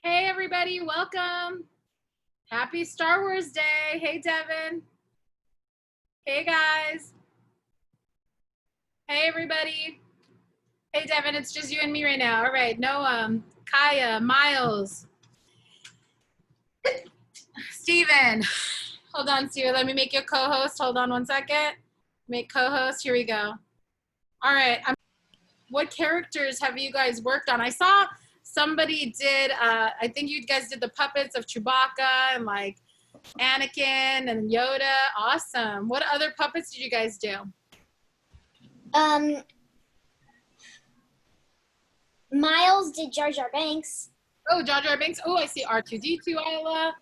Hey everybody, welcome. Happy Star Wars Day. Hey Devin. Hey guys. Hey everybody. Hey Devin, it's just you and me right now. All right, no Kaya, Miles, Steven. Hold on, Steven, let me make you a co-host. Hold on one second. Make co-host, here we go. All right, what characters have you guys worked on? I saw somebody did, I think you guys did the puppets of Chewbacca and like Anakin and Yoda. Awesome. What other puppets did you guys do? Miles did Jar Jar Banks. Oh, Jar Jar Binks. Oh, I see R2D2, Isla.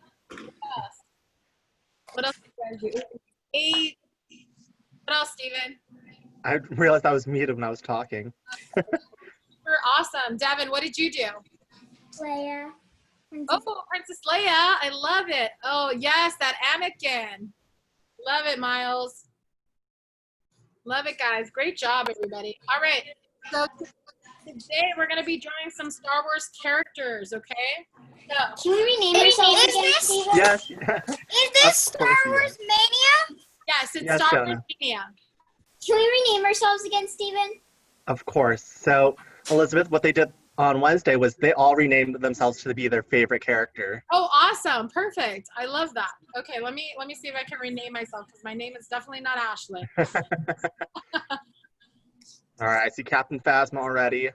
What else did you guys do? 8. What else, Steven? I realized I was muted when I was talking. Super awesome. Devin, what did you do? Leia. Oh, Princess Leia. I love it. Oh, yes, that Anakin. Love it, Miles. Love it, guys. Great job, everybody. All right. So today we're going to be drawing some Star Wars characters, okay? So, Can we rename ourselves again, Steven? Yes. Is this Star Wars Mania? yes, it's Yes, Star Wars Jonah. Mania. Can we rename ourselves again, Steven? Of course. So, Elizabeth, what they did on Wednesday was they all renamed themselves to be their favorite character. Oh, awesome. Perfect. I love that. Okay, let me see if I can rename myself because my name is definitely not Ashley. All right, I see Captain Phasma already.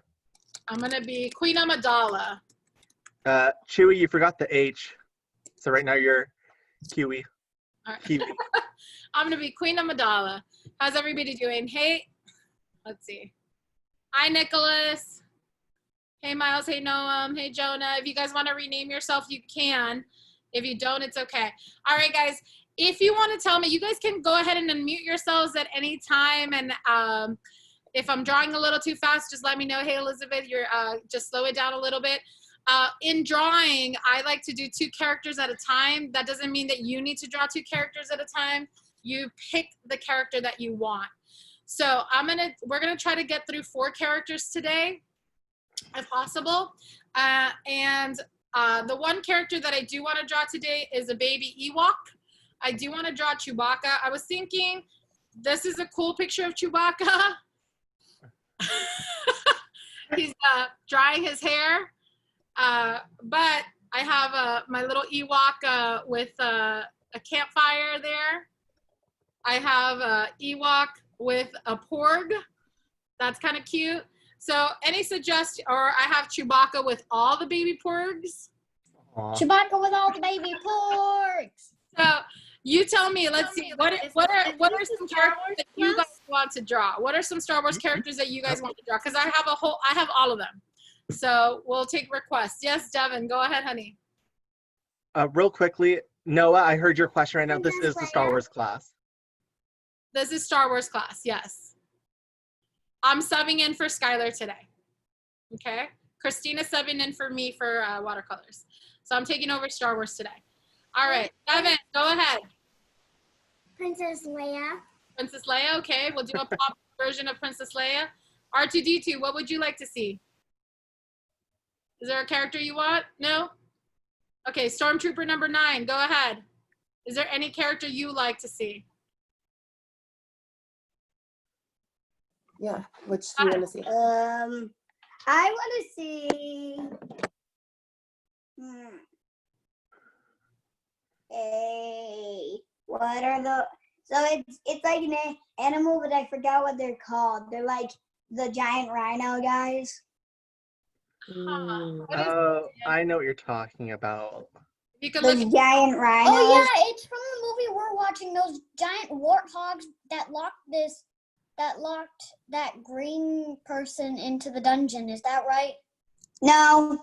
I'm going to be Queen Amidala. Chewie, you forgot the H. So right now you're Kiwi. All right. Kiwi. I'm going to be Queen Amidala. How's everybody doing? Hey, let's see. Hi, Nicholas. Hey, Miles. Hey, Noam. Hey, Jonah. If you guys want to rename yourself, you can. If you don't, it's okay. All right, guys. If you want to tell me, you guys can go ahead and unmute yourselves at any time. And if I'm drawing a little too fast, just let me know. Hey, Elizabeth, you're just slow it down a little bit. In drawing, I like to do 2 characters at a time. That doesn't mean that you need to draw 2 characters at a time. You pick the character that you want. So we're gonna try to get through 4 characters today, if possible. The one character that I do want to draw today is a baby Ewok. I do want to draw Chewbacca. I was thinking, this is a cool picture of Chewbacca. He's drying his hair. But I have my little Ewok with a campfire there. I have a Ewok with a Porg. That's kind of cute. So any suggestion, or I have Chewbacca with all the baby Porgs. Aww. Chewbacca with all the baby porgs. So you tell me, let's see, what are some characters that you guys want to draw? What are some Star Wars characters that you guys want to draw? Because I have all of them. So we'll take requests. Yes, Devin, go ahead, honey. Real quickly, Noah, I heard your question right now. This is the Star Wars class. This is Star Wars class, yes. I'm subbing in for Skylar today. Okay? Christina's subbing in for me for watercolors. So I'm taking over Star Wars today. All right, Devin, go ahead. Princess Leia. Princess Leia, okay. We'll do a pop version of Princess Leia. R2D2, what would you like to see? Is there a character you want? No? Okay, Stormtrooper number 9, go ahead. Is there any character you like to see? Yeah, which do you want to see? I want to see. What are the? So it's like an animal, but I forgot what they're called. They're like the giant rhino guys. Oh, I know what you're talking about. You can Those look giant rhinos. Oh yeah, it's from the movie we're watching. Those giant warthogs that locked that green person into the dungeon. Is that right? No,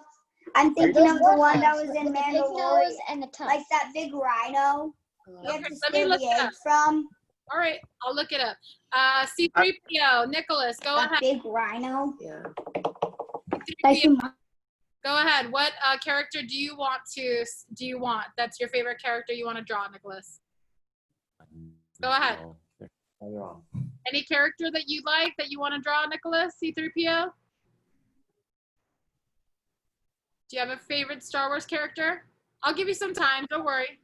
I'm thinking of the one that was With in the big nose Mandalorian, and the tusk. like that big rhino. You have Okay, to let me steal look the it up. egg from. All right, I'll look it up. C3PO, Nicholas, go That ahead. big rhino. Yeah. C3PO, go ahead. What character do you want? That's your favorite character you want to draw, Nicholas? Go ahead. Any character that you like that you want to draw, Nicholas? C3PO? Do you have a favorite Star Wars character? I'll give you some time, don't worry.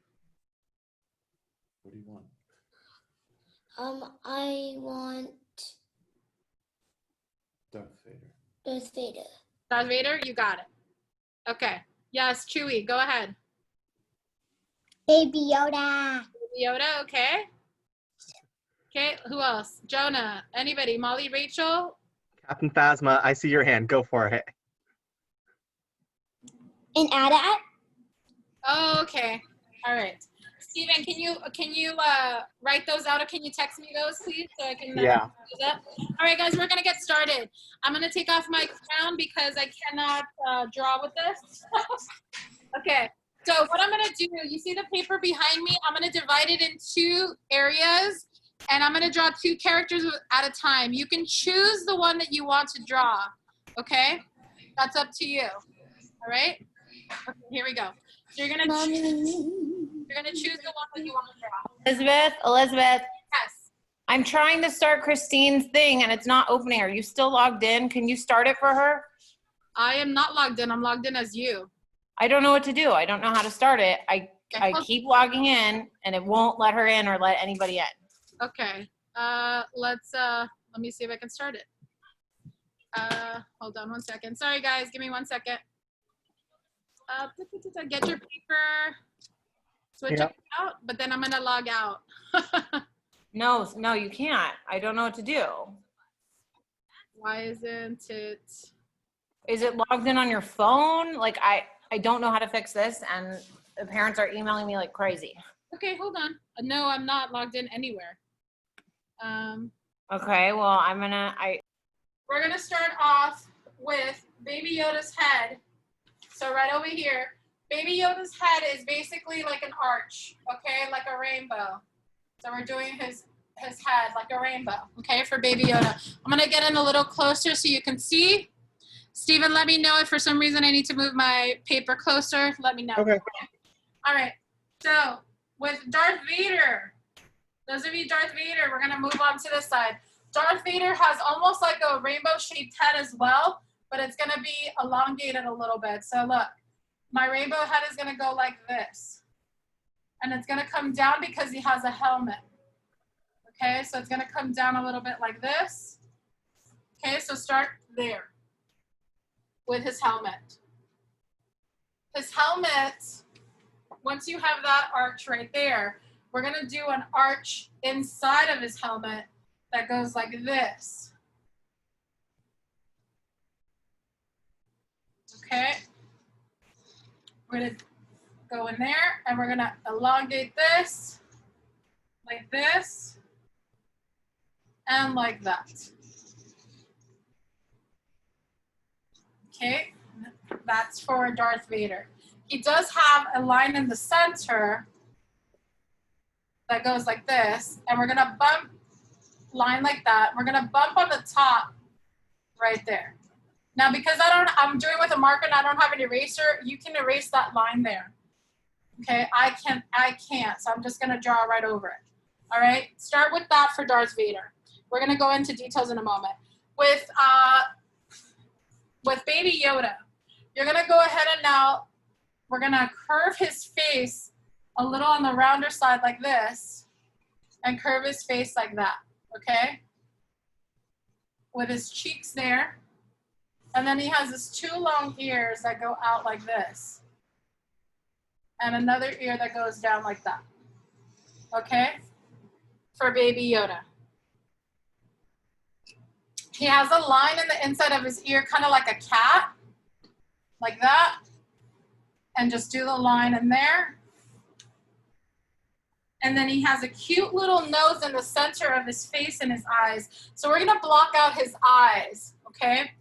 What do you want? I want Darth Vader. Darth Vader. Darth Vader, you got it. Okay. Yes, Chewie, go ahead. Baby Yoda. Yoda, okay. Okay, who else? Jonah, anybody? Molly, Rachel? Captain Phasma, I see your hand. Go for it. And Ada. Oh, okay. All right. Steven, can you write those out, or can you text me those, please, so I can Yeah. those up? All right, guys, we're gonna get started. I'm gonna take off my crown because I cannot draw with this. Okay. So what I'm gonna do, you see the paper behind me? I'm gonna divide it in 2 areas, and I'm gonna draw 2 characters at a time. You can choose the one that you want to draw. Okay? That's up to you. All right? Okay, here we go. So you're gonna choose the one that you want to draw. Elizabeth, Yes. I'm trying to start Christine's thing and it's not opening. Are you still logged in? Can you start it for her? I am not logged in. I'm logged in as you. I don't know what to do. I don't know how to start it. I keep logging in and it won't let her in or let anybody in. Okay. Let me see if I can start it. Hold on 1 second. Sorry guys, give me 1 second. Get your paper. Switch Yep. it out, but then I'm gonna log out. No, you can't. I don't know what to do. Why isn't it? Is it logged in on your phone? Like I don't know how to fix this and the parents are emailing me like crazy. Okay, hold on. No, I'm not logged in anywhere. Okay, well, We're gonna start off with Baby Yoda's head. So right over here, Baby Yoda's head is basically like an arch, okay, like a rainbow. So we're doing his head like a rainbow, okay, for Baby Yoda. I'm gonna get in a little closer so you can see. Steven, let me know if for some reason I need to move my paper closer. Let me know. Okay. All right. So with Darth Vader, those of you Darth Vader, we're gonna move on to this side. Darth Vader has almost like a rainbow-shaped head as well, but it's gonna be elongated a little bit. So look, my rainbow head is gonna go like this. And it's gonna come down because he has a helmet. Okay, so it's gonna come down a little bit like this. Okay, so start there with his helmet. His helmet, once you have that arch right there, we're gonna do an arch inside of his helmet that goes like this. Okay, we're gonna go in there and we're gonna elongate this, like this, and like that. Okay, that's for Darth Vader. He does have a line in the center that goes like this, and we're gonna bump, line like that. We're gonna bump on the top right there. Now, because I'm doing with a marker and I don't have an eraser, you can erase that line there. Okay, I can't, so I'm just gonna draw right over it. All right, start with that for Darth Vader. We're gonna go into details in a moment. With Baby Yoda, you're gonna go ahead and now we're gonna curve his face a little on the rounder side like this and curve his face like that, okay? With his cheeks there. And then he has his 2 long ears that go out like this. And another ear that goes down like that. Okay? For Baby Yoda. He has a line in the inside of his ear, kind of like a cat. Like that. And just do the line in there. And then he has a cute little nose in the center of his face and his eyes. So we're gonna block out his eyes, okay?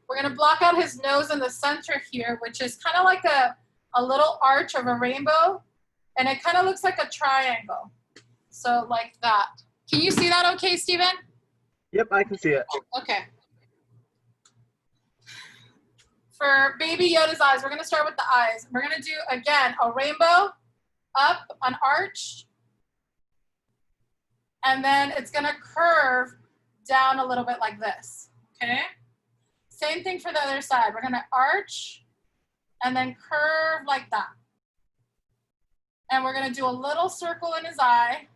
We're gonna block out his nose in the center here, which is kind of like a little arch of a rainbow. And it kind of looks like a triangle. So like that. Can you see that okay, Steven? Yep, I can see it. Okay. For Baby Yoda's eyes, we're gonna start with the eyes. We're gonna do, again, a rainbow, up, an arch, and then it's gonna curve down a little bit like this, okay? Same thing for the other side. We're gonna arch, and then curve like that. And we're gonna do a little circle in his eye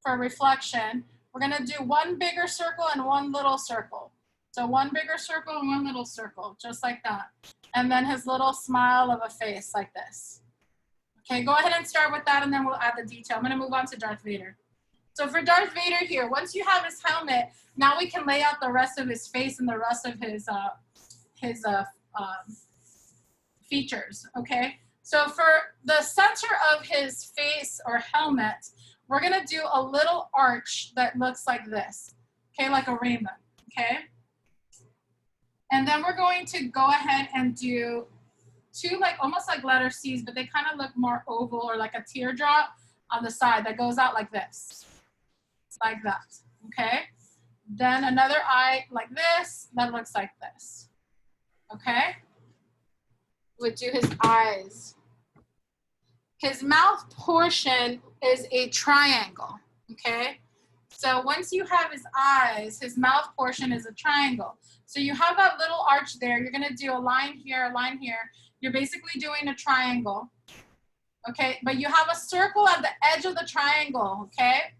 for reflection. We're gonna do one bigger circle and one little circle. So one bigger circle and one little circle, just like that. And then his little smile of a face like this. Okay, go ahead and start with that and then we'll add the detail. I'm gonna move on to Darth Vader. So for Darth Vader here, once you have his helmet, now we can lay out the rest of his face and the rest of his features, okay? So for the center of his face or helmet, we're gonna do a little arch that looks like this, okay, like a rainbow, okay? And then we're going to go ahead and do two almost like letter C's, but they kind of look more oval or like a teardrop on the side that goes out like this, like that, okay? Then another eye like this that looks like this, okay? Would do his eyes. His mouth portion is a triangle, okay? So once you have his eyes, his mouth portion is a triangle. So you have that little arch there. You're gonna do a line here, a line here. You're basically doing a triangle, okay? But you have a circle at the edge of the triangle, okay?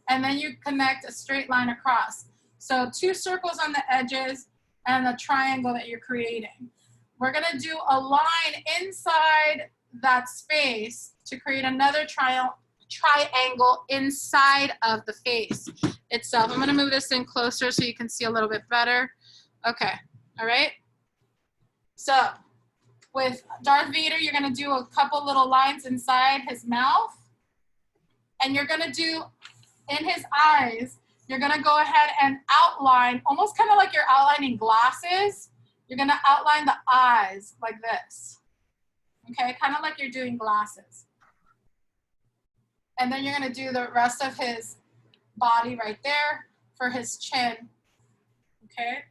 And then you connect a straight line across. So two circles on the edges and a triangle that you're creating. We're gonna do a line inside that space to create another triangle inside of the face itself. I'm gonna move this in closer so you can see a little bit better. Okay, all right? So with Darth Vader, you're gonna do a couple little lines inside his mouth, and you're gonna do in his eyes, you're gonna go ahead and outline, almost kind of like you're outlining glasses. You're gonna outline the eyes like this, okay? Kind of like you're doing glasses. And then you're gonna do the rest of his body right there for his chin, okay?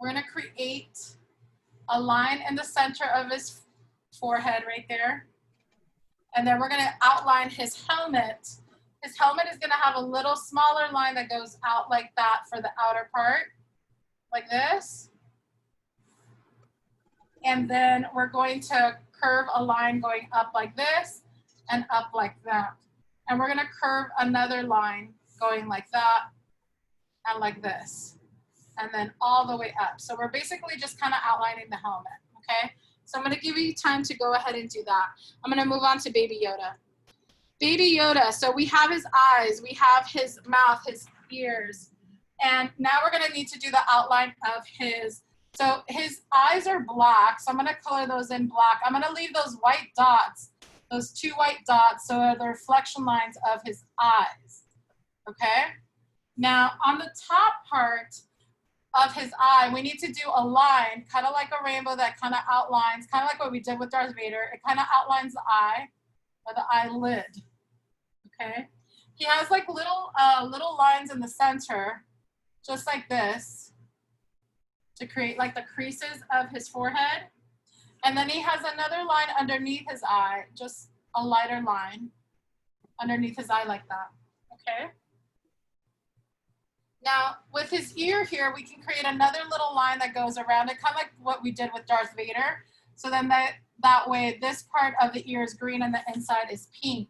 We're gonna create a line in the center of his forehead right there. And then we're gonna outline his helmet. His helmet is gonna have a little smaller line that goes out like that for the outer part, like this. And then we're going to curve a line going up like this and up like that. And we're gonna curve another line going like that and like this. And then all the way up. So we're basically just kind of outlining the helmet, okay? So I'm gonna give you time to go ahead and do that. I'm gonna move on to Baby Yoda. Baby Yoda, so we have his eyes, we have his mouth, his ears, and now we're gonna need to do the outline of his, so his eyes are black, so I'm gonna color those in black. I'm gonna leave those white dots, those two white dots, so are the reflection lines of his eyes, okay? Now on the top part of his eye, we need to do a line, kind of like a rainbow that kind of outlines, kind of like what we did with Darth Vader. It kind of outlines the eye, or the eyelid, okay? He has like little lines in the center, just like this, to create like the creases of his forehead. And then he has another line underneath his eye, just a lighter line underneath his eye like that, okay? Now, with his ear here, we can create another little line that goes around it, kind of like what we did with Darth Vader. So then that way, this part of the ear is green and the inside is pink.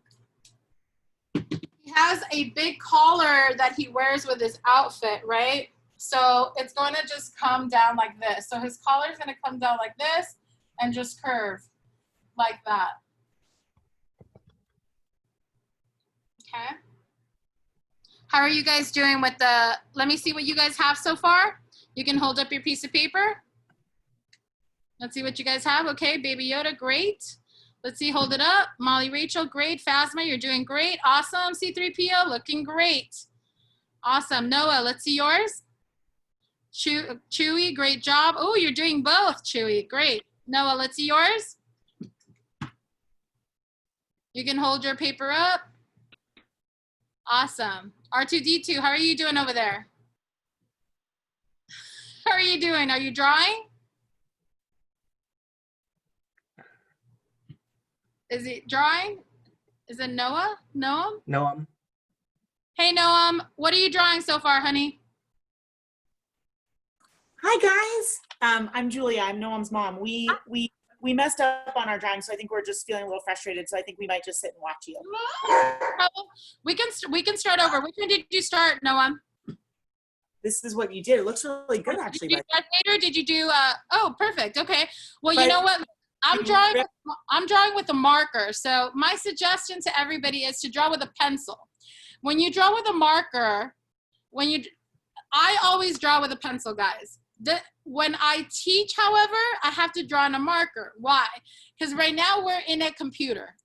He has a big collar that he wears with his outfit, right? So it's going to just come down like this. So his collar is going to come down like this and just curve like that. Okay. How are you guys doing with the, let me see what you guys have so far. You can hold up your piece of paper. Let's see what you guys have. Okay, Baby Yoda, great. Let's see, hold it up. Molly Rachel, great. Phasma, you're doing great. Awesome. C3PO, looking great. Awesome. Noah, let's see yours. Chewy, great job. Oh, you're doing both, Chewy. Great. Noah, let's see yours. You can hold your paper up. Awesome. R2D2, how are you doing over there? How are you doing? Are you drawing? Is it drawing? Is it Noah? Noam? Noam. Hey, Noam, what are you drawing so far, honey? Hi guys. I'm Julia. I'm Noam's mom. We messed up on our drawing, so I think we're just feeling a little frustrated. So I think we might just sit and watch you. We can start over. Which one did you start, Noam? This is what you did. It looks really good, actually. Did you do Darth Vader? Did you do? Oh, perfect. Okay. Well, you But- know what? I'm drawing with a marker. So my suggestion to everybody is to draw with a pencil. When you draw with a marker, I always draw with a pencil, guys. When I teach, however, I have to draw on a marker. Why? Because right now we're in a computer.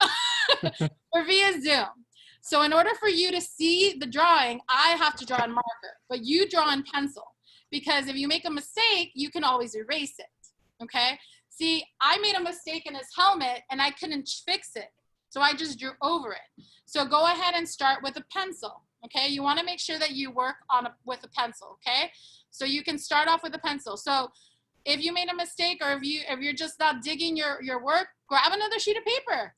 We're via Zoom. So in order for you to see the drawing, I have to draw on marker, but you draw on pencil. Because if you make a mistake, you can always erase it, okay? See, I made a mistake in his helmet and I couldn't fix it. So I just drew over it. So go ahead and start with a pencil, okay? You wanna make sure that you work with a pencil, okay? So you can start off with a pencil. So if you made a mistake or if you're just not digging your work, grab another sheet of paper.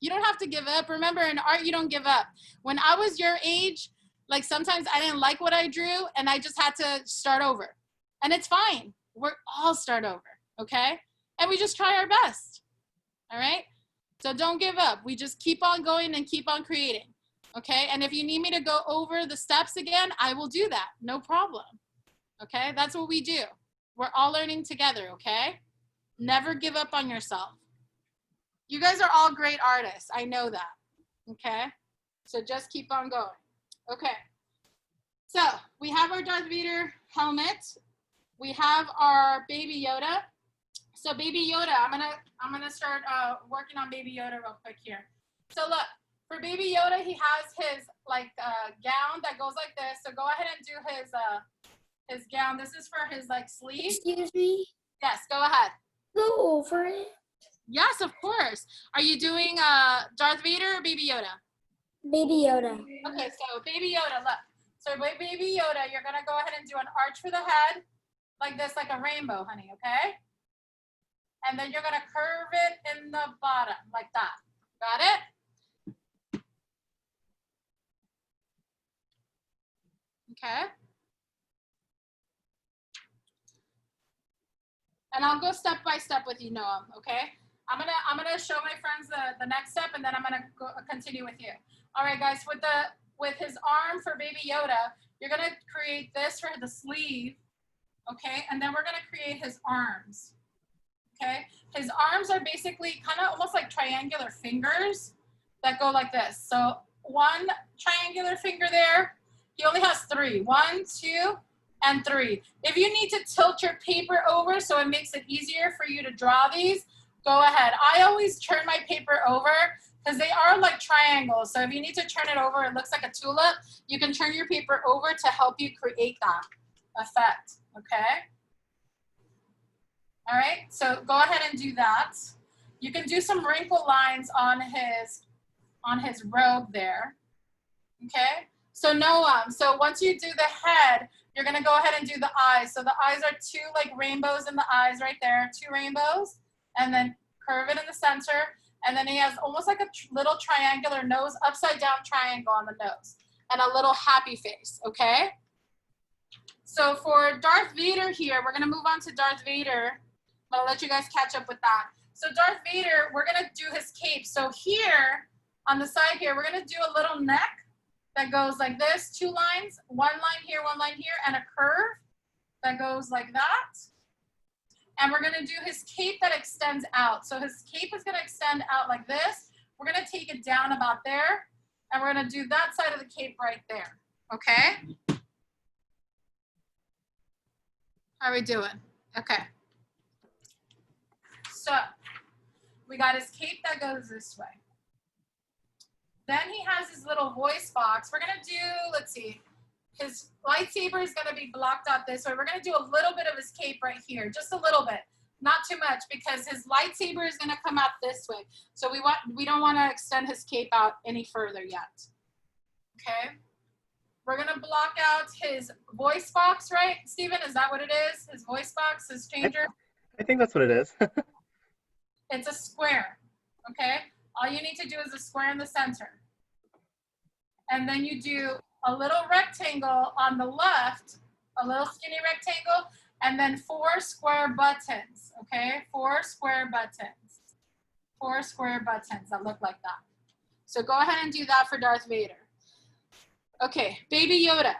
You don't have to give up. Remember, in art, you don't give up. When I was your age, like sometimes I didn't like what I drew and I just had to start over. And it's fine. We're all start over, okay? And we just try our best, all right? So don't give up. We just keep on going and keep on creating, okay? And if you need me to go over the steps again, I will do that. No problem, okay? That's what we do. We're all learning together, okay? Never give up on yourself. You guys are all great artists. I know that, okay? So just keep on going. Okay. So we have our Darth Vader helmet. We have our Baby Yoda. So Baby Yoda, I'm gonna start working on Baby Yoda real quick here. So look, for Baby Yoda, he has his like gown that goes like this. So go ahead and do his gown. This is for his like sleeve. Excuse me. Yes, go ahead. Go over it. Yes, of course. Are you doing Darth Vader or Baby Yoda? Baby Yoda. Okay, so Baby Yoda, look. So with Baby Yoda, you're gonna go ahead and do an arch for the head, like this, like a rainbow, honey, okay? And then you're gonna curve it in the bottom, like that. Got it? Okay. And I'll go step by step with you, Noam, okay? I'm gonna show my friends the next step, and then I'm gonna continue with you. All right, guys, with his arm for Baby Yoda, you're gonna create this for the sleeve, okay? And then we're gonna create his arms, okay? His arms are basically kind of almost like triangular fingers that go like this. So one triangular finger there, he only has 3. 1, 2, and 3. If you need to tilt your paper over so it makes it easier for you to draw these, go ahead. I always turn my paper over because they are like triangles. So if you need to turn it over, it looks like a tulip, you can turn your paper over to help you create that effect, okay? All right, so go ahead and do that. You can do some wrinkle lines on his robe there, okay? So Noam, so once you do the head, you're gonna go ahead and do the eyes. So the eyes are 2 like rainbows in the eyes right there, 2 rainbows, and then curve it in the center. And then he has almost like a little triangular nose, upside down triangle on the nose, and a little happy face, okay? So for Darth Vader here, we're gonna move on to Darth Vader. I'm gonna let you guys catch up with that. So Darth Vader, we're gonna do his cape. So here, on the side here, we're gonna do a little neck that goes like this, 2 lines, 1 line here, 1 line here, and a curve that goes like that. And we're gonna do his cape that extends out. So his cape is gonna extend out like this. We're gonna take it down about there, and we're gonna do that side of the cape right there, okay? How are we doing? Okay. So we got his cape that goes this way. Then he has his little voice box. We're gonna do, let's see, his lightsaber is gonna be blocked out this way. We're gonna do a little bit of his cape right here, just a little bit, not too much, because his lightsaber is gonna come out this way. So we don't wanna extend his cape out any further yet, okay? We're gonna block out his voice box, right? Steven, is that what it is? His voice box, his changer? I think that's what it is. It's a square, okay? All you need to do is a square in the center. And then you do a little rectangle on the left, a little skinny rectangle, and then 4 square buttons, okay? 4 square buttons. 4 square buttons that look like that. So go ahead and do that for Darth Vader. Okay, Baby Yoda.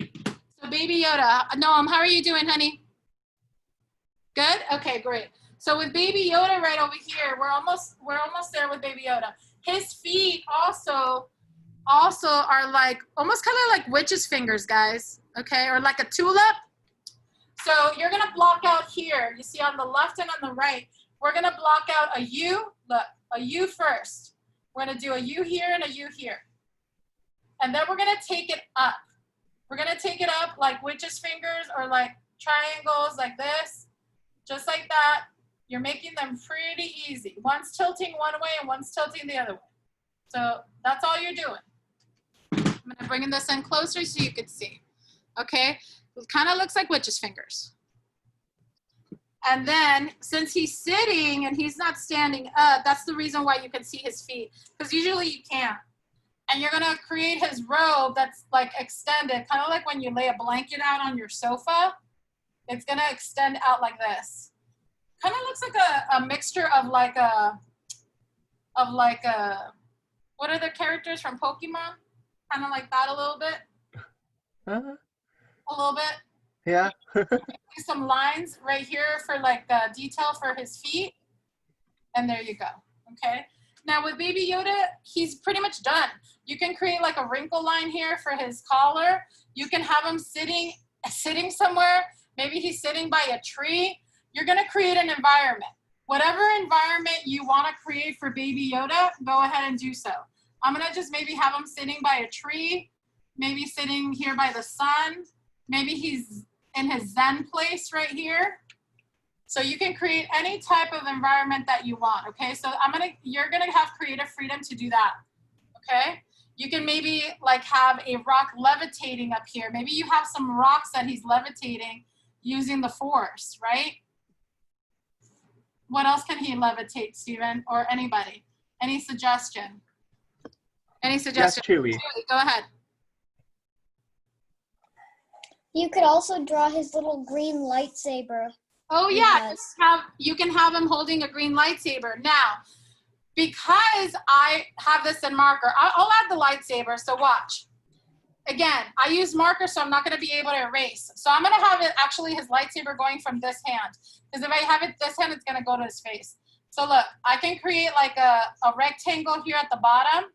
So Baby Yoda, Noam, how are you doing, honey? Good? Okay, great. So with Baby Yoda right over here, we're almost there with Baby Yoda. His feet also are like, almost kind of like witch's fingers, guys, okay? Or like a tulip. So you're gonna block out here. You see on the left and on the right, we're gonna block out a U, look, a U first. We're gonna do a U here and a U here. And then we're gonna take it up. We're gonna take it up like witch's fingers or like triangles like this, just like that. You're making them pretty easy. One's tilting one way and one's tilting the other way. So that's all you're doing. I'm gonna bring this in closer so you can see. Okay, it kind of looks like witch's fingers. And then since he's sitting and he's not standing up, that's the reason why you can see his feet, because usually you can't. And you're gonna create his robe that's like extended, kind of like when you lay a blanket out on your sofa. It's gonna extend out like this. Kind of looks like a mixture of like a, what are the characters from Pokemon? Kind of like that a little bit. A little bit. Yeah. Some lines right here for like detail for his feet. And there you go, okay? Now with Baby Yoda, he's pretty much done. You can create like a wrinkle line here for his collar. You can have him sitting somewhere. Maybe he's sitting by a tree. You're gonna create an environment. Whatever environment you wanna create for Baby Yoda, go ahead and do so. I'm gonna just maybe have him sitting by a tree, maybe sitting here by the sun. Maybe he's in his Zen place right here. So you can create any type of environment that you want, okay? So you're gonna have creative freedom to do that, okay? You can maybe like have a rock levitating up here. Maybe you have some rocks that he's levitating using the force, right? What else can he levitate, Stephen, or anybody? Any suggestion? Any suggestion? Yes, Chewie. Go ahead. You could also draw his little green lightsaber. Oh he yeah, has. you can have him holding a green lightsaber. Now, because I have this in marker, I'll add the lightsaber, so watch. Again, I use marker, so I'm not gonna be able to erase. So I'm gonna have it actually his lightsaber going from this hand. Because if I have it this hand, it's gonna go to his face. So look, I can create like a rectangle here at the bottom.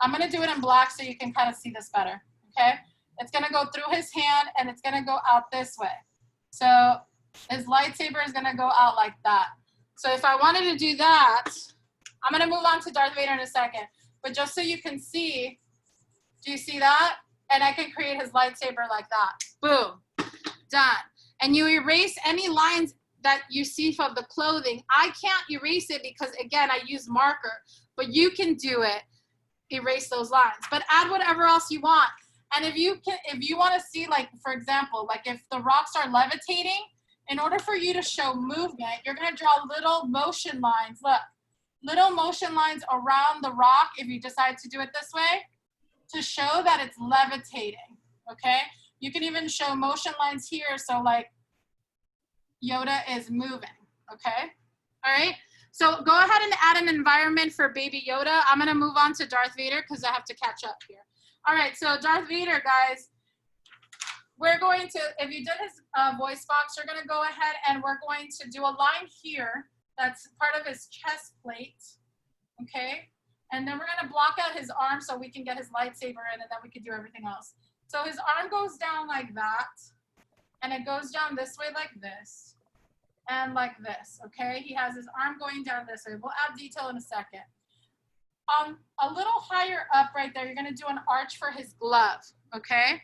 I'm gonna do it in black so you can kind of see this better, okay? It's gonna go through his hand and it's gonna go out this way. So his lightsaber is gonna go out like that. So if I wanted to do that, I'm gonna move on to Darth Vader in a second. But just so you can see, do you see that? And I can create his lightsaber like that. Boom, done. And you erase any lines that you see from the clothing. I can't erase it because again, I use marker, but you can do it, erase those lines, but add whatever else you want. And if you want to see, like, for example, like if the rocks are levitating, in order for you to show movement, you're going to draw little motion lines. Look, little motion lines around the rock, if you decide to do it this way, to show that it's levitating, okay? You can even show motion lines here, so like Yoda is moving, okay? All right, so go ahead and add an environment for Baby Yoda. I'm going to move on to Darth Vader because I have to catch up here. All right, so Darth Vader, guys, we're going to, if you did his voice box, you're gonna go ahead and we're going to do a line here that's part of his chest plate, okay? And then we're gonna block out his arm so we can get his lightsaber in and then we can do everything else. So his arm goes down like that, and it goes down this way like this, and like this, okay? He has his arm going down this way. We'll add detail in a second. A little higher up right there, you're gonna do an arch for his glove, okay,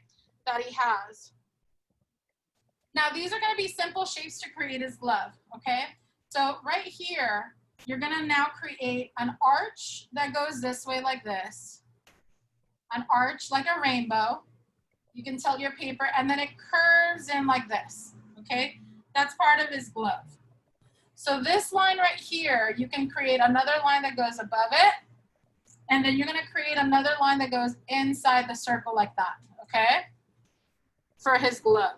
that he has. Now these are gonna be simple shapes to create his glove, okay? So right here, you're gonna now create an arch that goes this way like this, an arch like a rainbow. You can tilt your paper, and then it curves in like this, okay? That's part of his glove. So this line right here, you can create another line that goes above it, and then you're gonna create another line that goes inside the circle like that, okay? For his glove.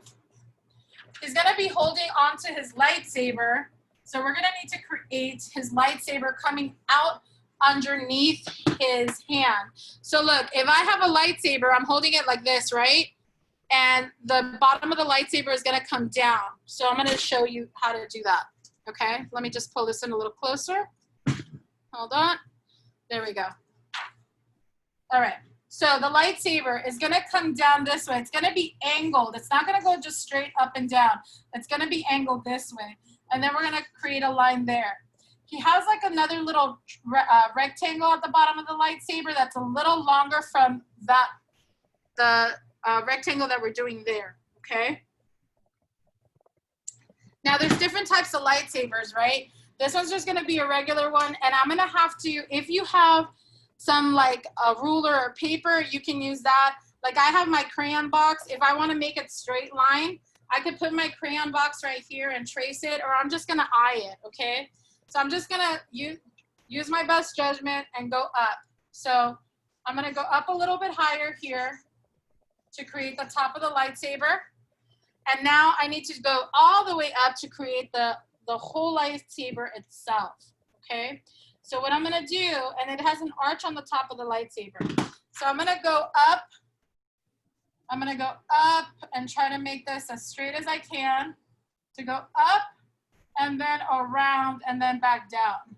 he's gonna be holding onto his lightsaber. So we're gonna need to create his lightsaber coming out underneath his hand. So look, if I have a lightsaber, I'm holding it like this, right? And the bottom of the lightsaber is gonna come down. So I'm gonna show you how to do that, okay? Let me just pull this in a little closer. Hold on, there we go. All right, so the lightsaber is gonna come down this way. It's gonna be angled. It's not gonna go just straight up and down. It's gonna be angled this way. And then we're gonna create a line there. He has like another little rectangle at the bottom of the lightsaber that's a little longer from that, the rectangle that we're doing there, okay? Now there's different types of lightsabers, right? This one's just gonna be a regular one, and I'm gonna have to, if you have some like a ruler or paper, you can use that. Like I have my crayon box. If I wanna make it straight line, I could put my crayon box right here and trace it, or I'm just gonna eye it, okay? So I'm just gonna use my best judgment and go up. So I'm gonna go up a little bit higher here to create the top of the lightsaber. And now I need to go all the way up to create the whole lightsaber itself, okay? So what I'm gonna do, and it has an arch on the top of the lightsaber. So I'm gonna go up. I'm gonna go up and try to make this as straight as I can to go up and then around and then back down.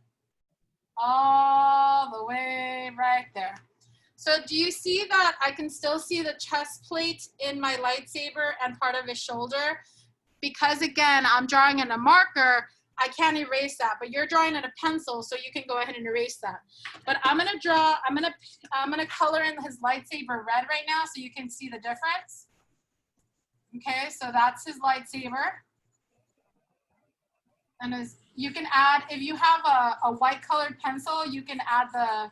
All the way right there. So do you see that I can still see the chest plate in my lightsaber and part of his shoulder? Because again, I'm drawing in a marker, I can't erase that, but you're drawing in a pencil, so you can go ahead and erase that. But I'm gonna draw, I'm gonna color in his lightsaber red right now so you can see the difference. Okay, so that's his lightsaber. And you can add, if you have a white colored pencil, you can add the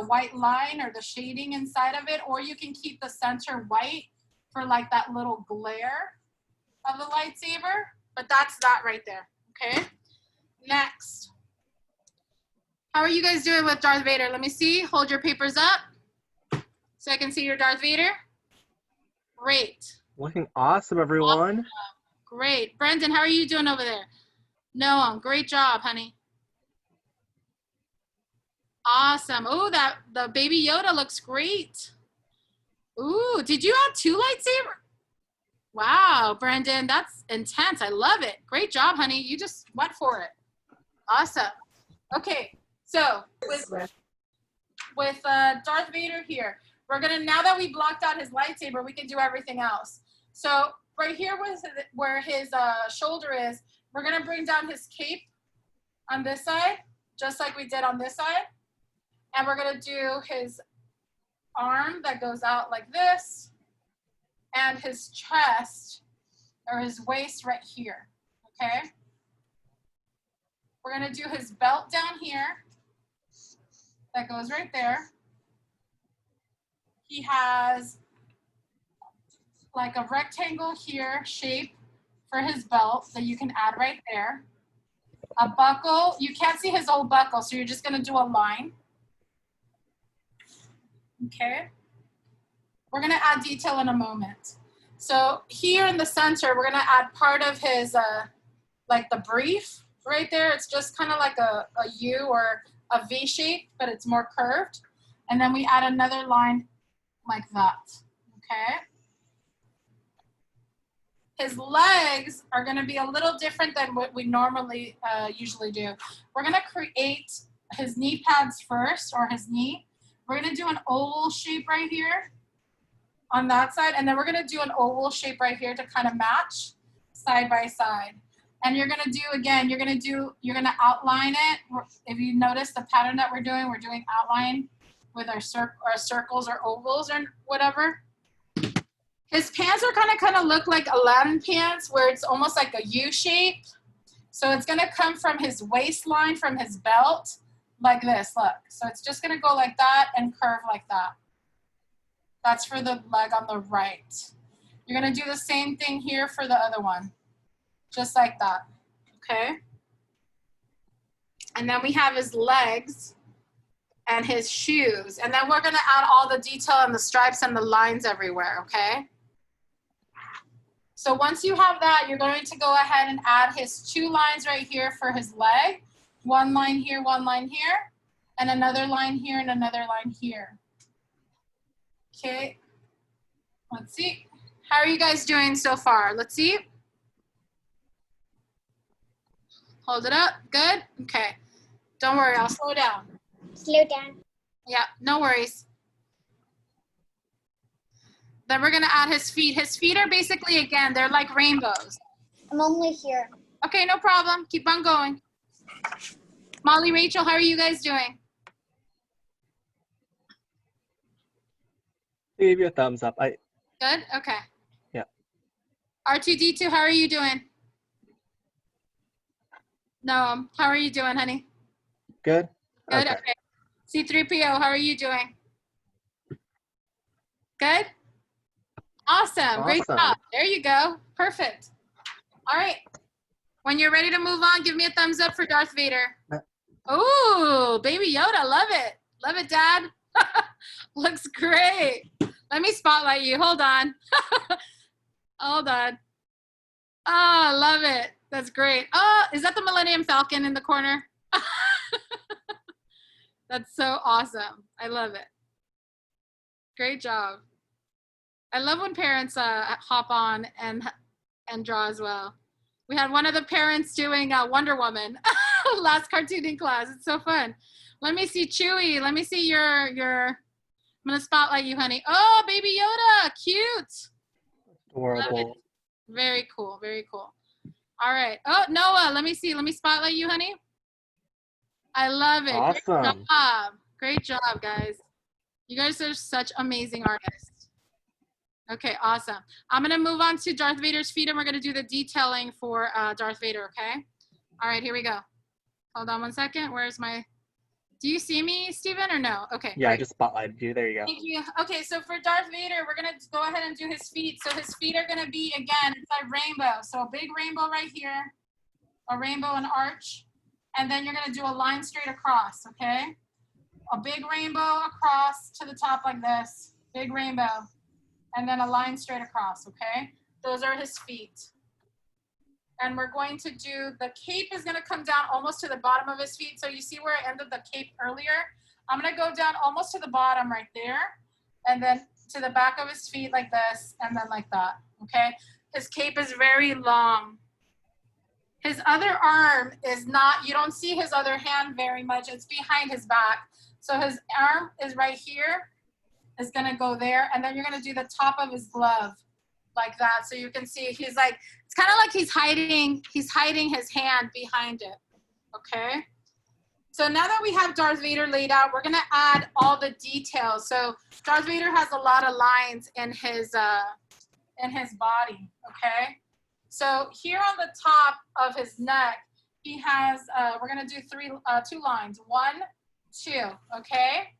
white line or the shading inside of it, or you can keep the center white for like that little glare of the lightsaber, but that's that right there, okay? Next. How are you guys doing with Darth Vader? Let me see, hold your papers up so I can see your Darth Vader. Great. Looking awesome, everyone. Awesome. Great. Brendan, how are you doing over there? Noam, great job, honey. Awesome. Oh, the baby Yoda looks great. Ooh, did you have 2 lightsabers? Wow, Brendan, that's intense. I love it. Great job, honey. You just went for it. Awesome. Okay, so with Darth Vader here, we're gonna, now that we blocked out his lightsaber, we can do everything else. So right here where his shoulder is, we're gonna bring down his cape on this side, just like we did on this side. And we're gonna do his arm that goes out like this, and his chest, or his waist right here, okay? We're gonna do his belt down here, that goes right there. He has like a rectangle here shape for his belt that you can add right there. A buckle, you can't see his old buckle, so you're just gonna do a line. Okay, we're gonna add detail in a moment. So here in the center, we're gonna add part of his, like the brief right there. It's just kind of like a U or a V shape, but it's more curved. And then we add another line like that, okay? His legs are gonna be a little different than what we normally usually do. We're gonna create his knee pads first, or his knee. We're gonna do an oval shape right here on that side, and then we're gonna do an oval shape right here to kind of match side by side. And you're gonna do, again, you're gonna outline it. If you notice the pattern that we're doing outline with our circles or ovals or whatever. His pants are kind of look like Aladdin pants, where it's almost like a U shape. So it's gonna come from his waistline, from his belt, like this, look. So it's just gonna go like that and curve like that. That's for the leg on the right. You're gonna do the same thing here for the other one, just like that, okay? And then we have his legs and his shoes. And then we're gonna add all the detail and the stripes and the lines everywhere, okay? So once you have that, you're going to go ahead and add his 2 lines right here for his leg. 1 line here, 1 line here, and another line here and another line here. Okay, let's see. How are you guys doing so far? Let's see. Hold it up, good? Okay, don't worry, I'll slow down. Slow down. Yeah, no worries. Then we're gonna add his feet. His feet are basically, again, they're like rainbows. I'm only here. Okay, no problem, keep on going. Molly, Rachel, how are you guys doing? Give you a thumbs up. Good, okay. Yeah. R2D2, how are you doing? No, how are you doing, honey? Good? Good, Okay. okay. C3PO, how are you doing? Good? Awesome, great Awesome. job. There you go, perfect. All right, when you're ready to move on, give me a thumbs up for Darth Vader. Ooh, Baby Yoda, love it, Dad. Looks great. Let me spotlight you, hold on. Hold on. Oh, love it, that's great. Oh, is that the Millennium Falcon in the corner? That's so awesome. I love it. Great job. I love when parents hop on and draw as well. We had one of the parents doing Wonder Woman last cartooning class. It's so fun. Let me see Chewy. Let me see your, I'm gonna spotlight you, honey. Oh, Baby Yoda, cute. Adorable. Very cool, very cool. All right. Oh, Noah, let me see. Let me spotlight you, honey. I love it. Awesome. Great job. Great job, guys. You guys are such amazing artists. Okay, awesome. I'm gonna move on to Darth Vader's feet and we're gonna do the detailing for Darth Vader, okay? All right, here we go. Hold on one second. Where's my, do you see me, Steven, or no? Okay, Yeah, great. I just spotlighted you. There you go. Thank you. Okay, so for Darth Vader, we're gonna go ahead and do his feet. So his feet are gonna be, again, it's a rainbow. So a big rainbow right here, a rainbow and arch, and then you're gonna do a line straight across, okay? A big rainbow across to the top like this, big rainbow, and then a line straight across, okay? Those are his feet. And we're going to do, the cape is gonna come down almost to the bottom of his feet. So you see where I ended the cape earlier? I'm gonna go down almost to the bottom right there, and then to the back of his feet like this, and then like that, okay? His cape is very long. His other arm is not, you don't see his other hand very much. It's behind his back. So his arm is right here, is gonna go there, and then you're gonna do the top of his glove like that. So you can see he's like, it's kind of like he's hiding his hand behind it, okay? So now that we have Darth Vader laid out, we're gonna add all the details. So Darth Vader has a lot of lines in his body, okay? So here on the top of his neck, he has, we're gonna do 2 lines, 1, 2, okay?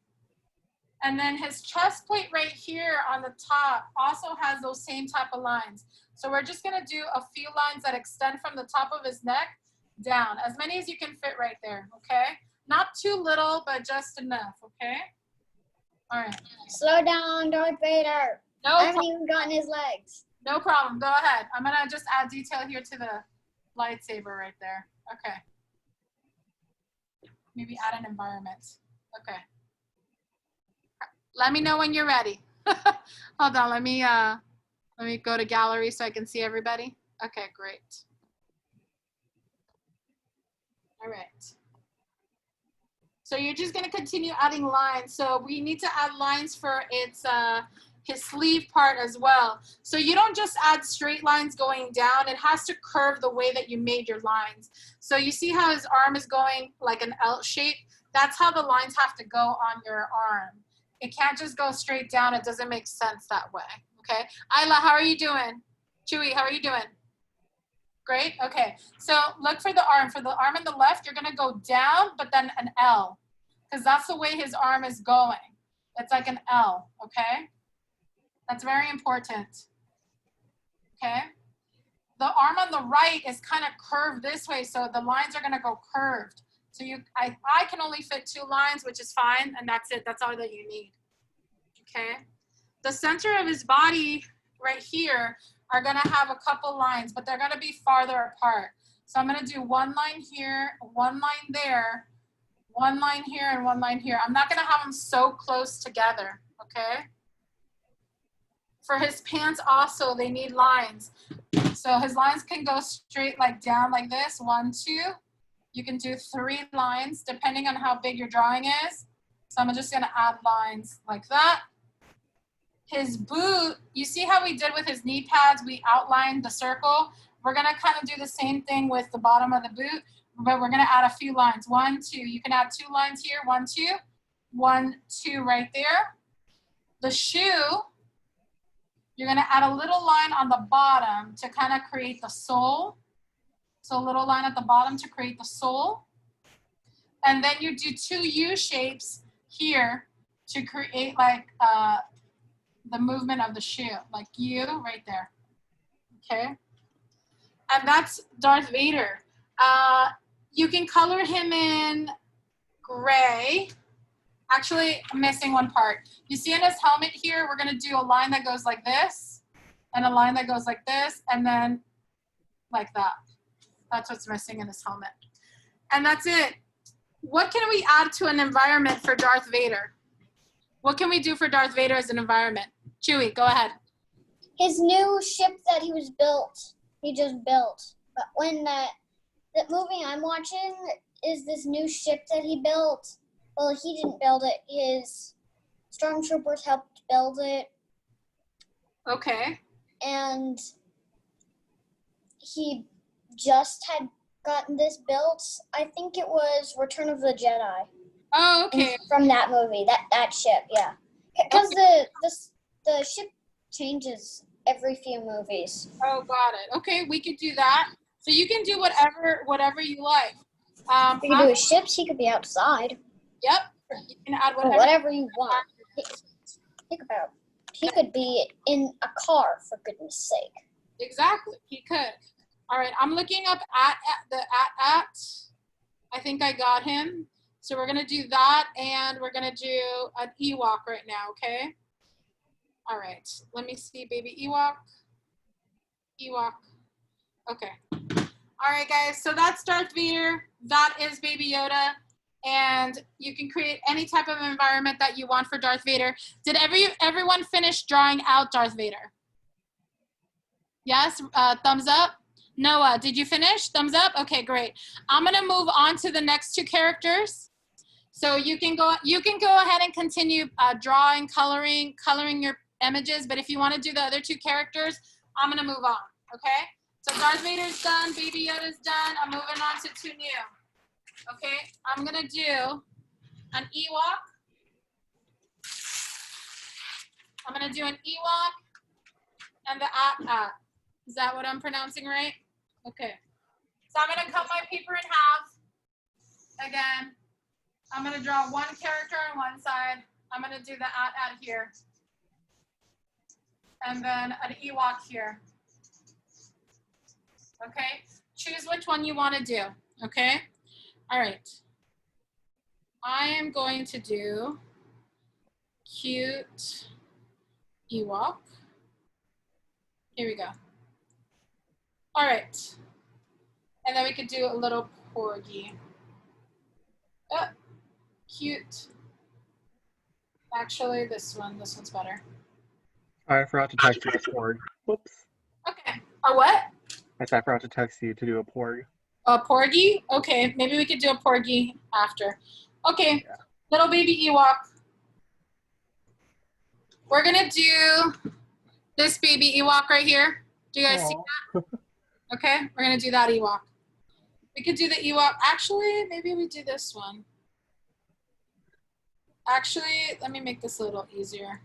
And then his chest plate right here on the top also has those same type of lines. So we're just gonna do a few lines that extend from the top of his neck down, as many as you can fit right there, okay? Not too little, but just enough, okay? All right. Slow down, Darth Vader. No I haven't problem. even gotten his legs. No problem, go ahead. I'm gonna just add detail here to the lightsaber right there. Okay. Maybe add an environment. Okay. Let me know when you're ready. Hold on, let me go to gallery so I can see everybody. Okay, great. All right. So you're just gonna continue adding lines. So we need to add lines for its his sleeve part as well. So you don't just add straight lines going down, it has to curve the way that you made your lines. So you see how his arm is going like an L shape? That's how the lines have to go on your arm. It can't just go straight down, it doesn't make sense that way, okay? Isla, how are you doing? Chewy, how are you doing? Great, okay. So look for the arm. For the arm on the left, you're gonna go down, but then an L, because that's the way his arm is going. It's like an L, okay? That's very important, okay? The arm on the right is kind of curved this way, so the lines are gonna go curved. So I can only fit 2 lines, which is fine, and that's it. That's all that you need, okay? The center of his body right here, are gonna have a couple lines, but they're gonna be farther apart. So I'm gonna do one line here, one line there, one line here, and one line here. I'm not gonna have them so close together, okay? For his pants also, they need lines. So his lines can go straight like down like this, 1, 2. You can do 3 lines depending on how big your drawing is. So I'm just gonna add lines like that. His boot, you see how we did with his knee pads? We outlined the circle. We're gonna kind of do the same thing with the bottom of the boot, but we're gonna add a few lines. 1, 2, you can add 2 lines here, 1, 2, 1, 2 right there. The shoe, you're gonna add a little line on the bottom to kind of create the sole. So a little line at the bottom to create the sole. And then you do 2 U shapes here to create like the movement of the shoe, like U right there, okay? And that's Darth Vader. You can color him in gray. Actually, I'm missing one part. You see in his helmet here, we're gonna do a line that goes like this, and a line that goes like this, and then like that. That's what's missing in his helmet. And that's it. What can we add to an environment for Darth Vader? What can we do for Darth Vader as an environment? Chewie, go ahead. His new ship that he just built. But when the movie I'm watching is this new ship that he built. Well, he didn't build it. His stormtroopers helped build it. Okay. And he just had gotten this built. I think it was Return of the Jedi. Oh, okay. From that movie, that ship, yeah. Because the ship changes every few movies. Oh, got it. Okay, we could do that. So you can do whatever you like. You can do his ships. He could be outside. Yep. You can add Or whatever you want. Think about it. He could be in a car, for goodness sake. Exactly. He could. All right. I'm looking up at. I think I got him. So we're gonna do that, and we're gonna do an Ewok right now. Okay. All right. Let me see, baby Ewok. Ewok. Okay. All right, guys. So that's Darth Vader. That is Baby Yoda. And you can create any type of environment that you want for Darth Vader. Did everyone finish drawing out Darth Vader? Yes, thumbs up. Noah, did you finish? Thumbs up. Okay, great. I'm gonna move on to the next 2 characters. So you can go ahead and continue drawing, coloring your images. But if you want to do the other 2 characters, I'm gonna move on. Okay. So Darth Vader's done. Baby Yoda's done. I'm moving on to 2 new. Okay, I'm gonna do an Ewok. I'm gonna do an Ewok and the at. Is that what I'm pronouncing right? Okay. So I'm gonna cut my paper in half. Again, I'm gonna draw 1 character on one side. I'm gonna do the at here. And then an Ewok here. Okay, choose which one you wanna do, okay? All right, I am going to do cute Ewok. Here we go. All right, and then we could do a little porgy. Oh, cute. Actually, this one's better. I forgot to text you a porg. Whoops. Okay, a what? I forgot to text you to do a porg. A porgy? Okay, maybe we could do a porgy after. Okay, Yeah. Little baby Ewok. We're gonna do this baby Ewok right here. Do you guys see that? Okay, we're gonna do that Ewok. We could do the Ewok. Actually, maybe we do this one. Actually, let me make this a little easier.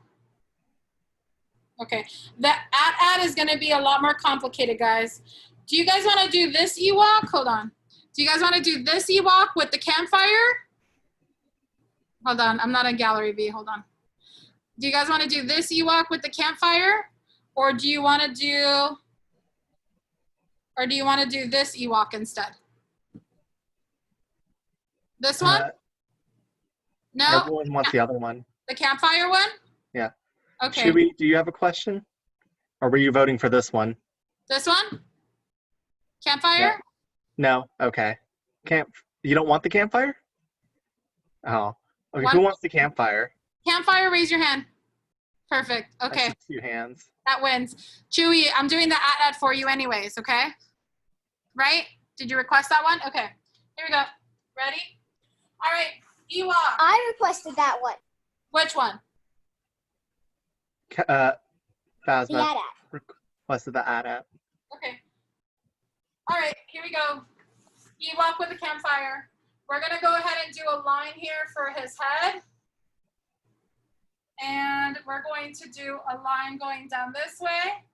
Okay, the at is gonna be a lot more complicated, guys. Do you guys wanna do this Ewok? Hold on. Do you guys wanna do this Ewok with the campfire? Hold on, I'm not in gallery view, hold on. Do you guys wanna do this Ewok with the campfire? Or do you wanna do this Ewok instead? This one? No? Everyone wants the other one. The campfire one? Yeah. Okay. Chewie, do you have a question? Or were you voting for this one? This one? Campfire? No? Okay. You don't want the campfire? Oh. Okay, One- who wants the campfire? Campfire, raise your hand. Perfect. I Okay, see 2 hands. that wins. Chewy, I'm doing the at for you anyways, okay? Right? Did you request that one? Okay, here we go. Ready? All right, Ewok. I requested that one. Which one? The Phasma AT-AT. requested the AT-AT. Okay. All right, here we go. Ewok with a campfire. We're gonna go ahead and do a line here for his head. And we're going to do a line going down this way.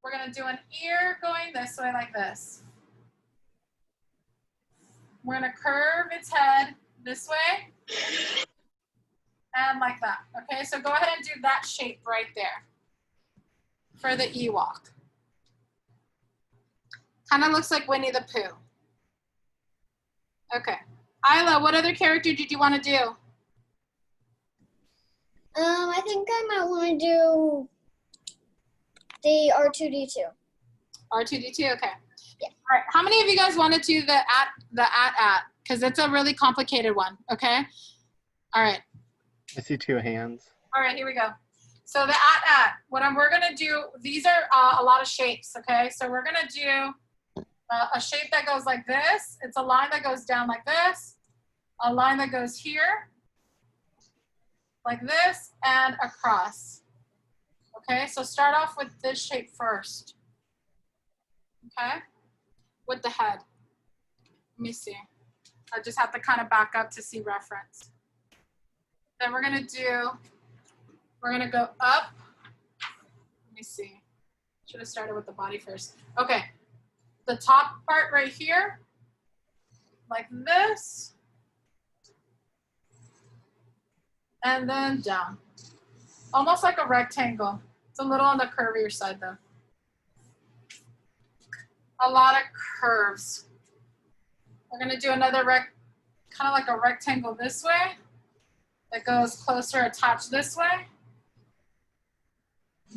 We're gonna do an ear going this way like this. We're gonna curve its head this way. And like that, okay? So go ahead and do that shape right there for the Ewok. Kind of looks like Winnie the Pooh. Okay. Isla, what other character did you want to do? I think I might want to do the R2-D2. R2-D2, okay. Yeah. All right, how many of you guys want to do the at? Because it's a really complicated one, okay? All right. I see 2 hands. All right, here we go. So the at, we're gonna do, these are a lot of shapes, okay? So we're gonna do a shape that goes like this. It's a line that goes down like this, a line that goes here, like this, and across. Okay, so start off with this shape first. Okay, with the head. Let me see. I just have to kind of back up to see reference. Then we're gonna go up. Let me see. Should have started with the body first. Okay, the top part right here, like this. And then down. Almost like a rectangle. It's a little on the curvier side though. A lot of curves. We're gonna do another kind of like a rectangle this way. That goes closer attached this way.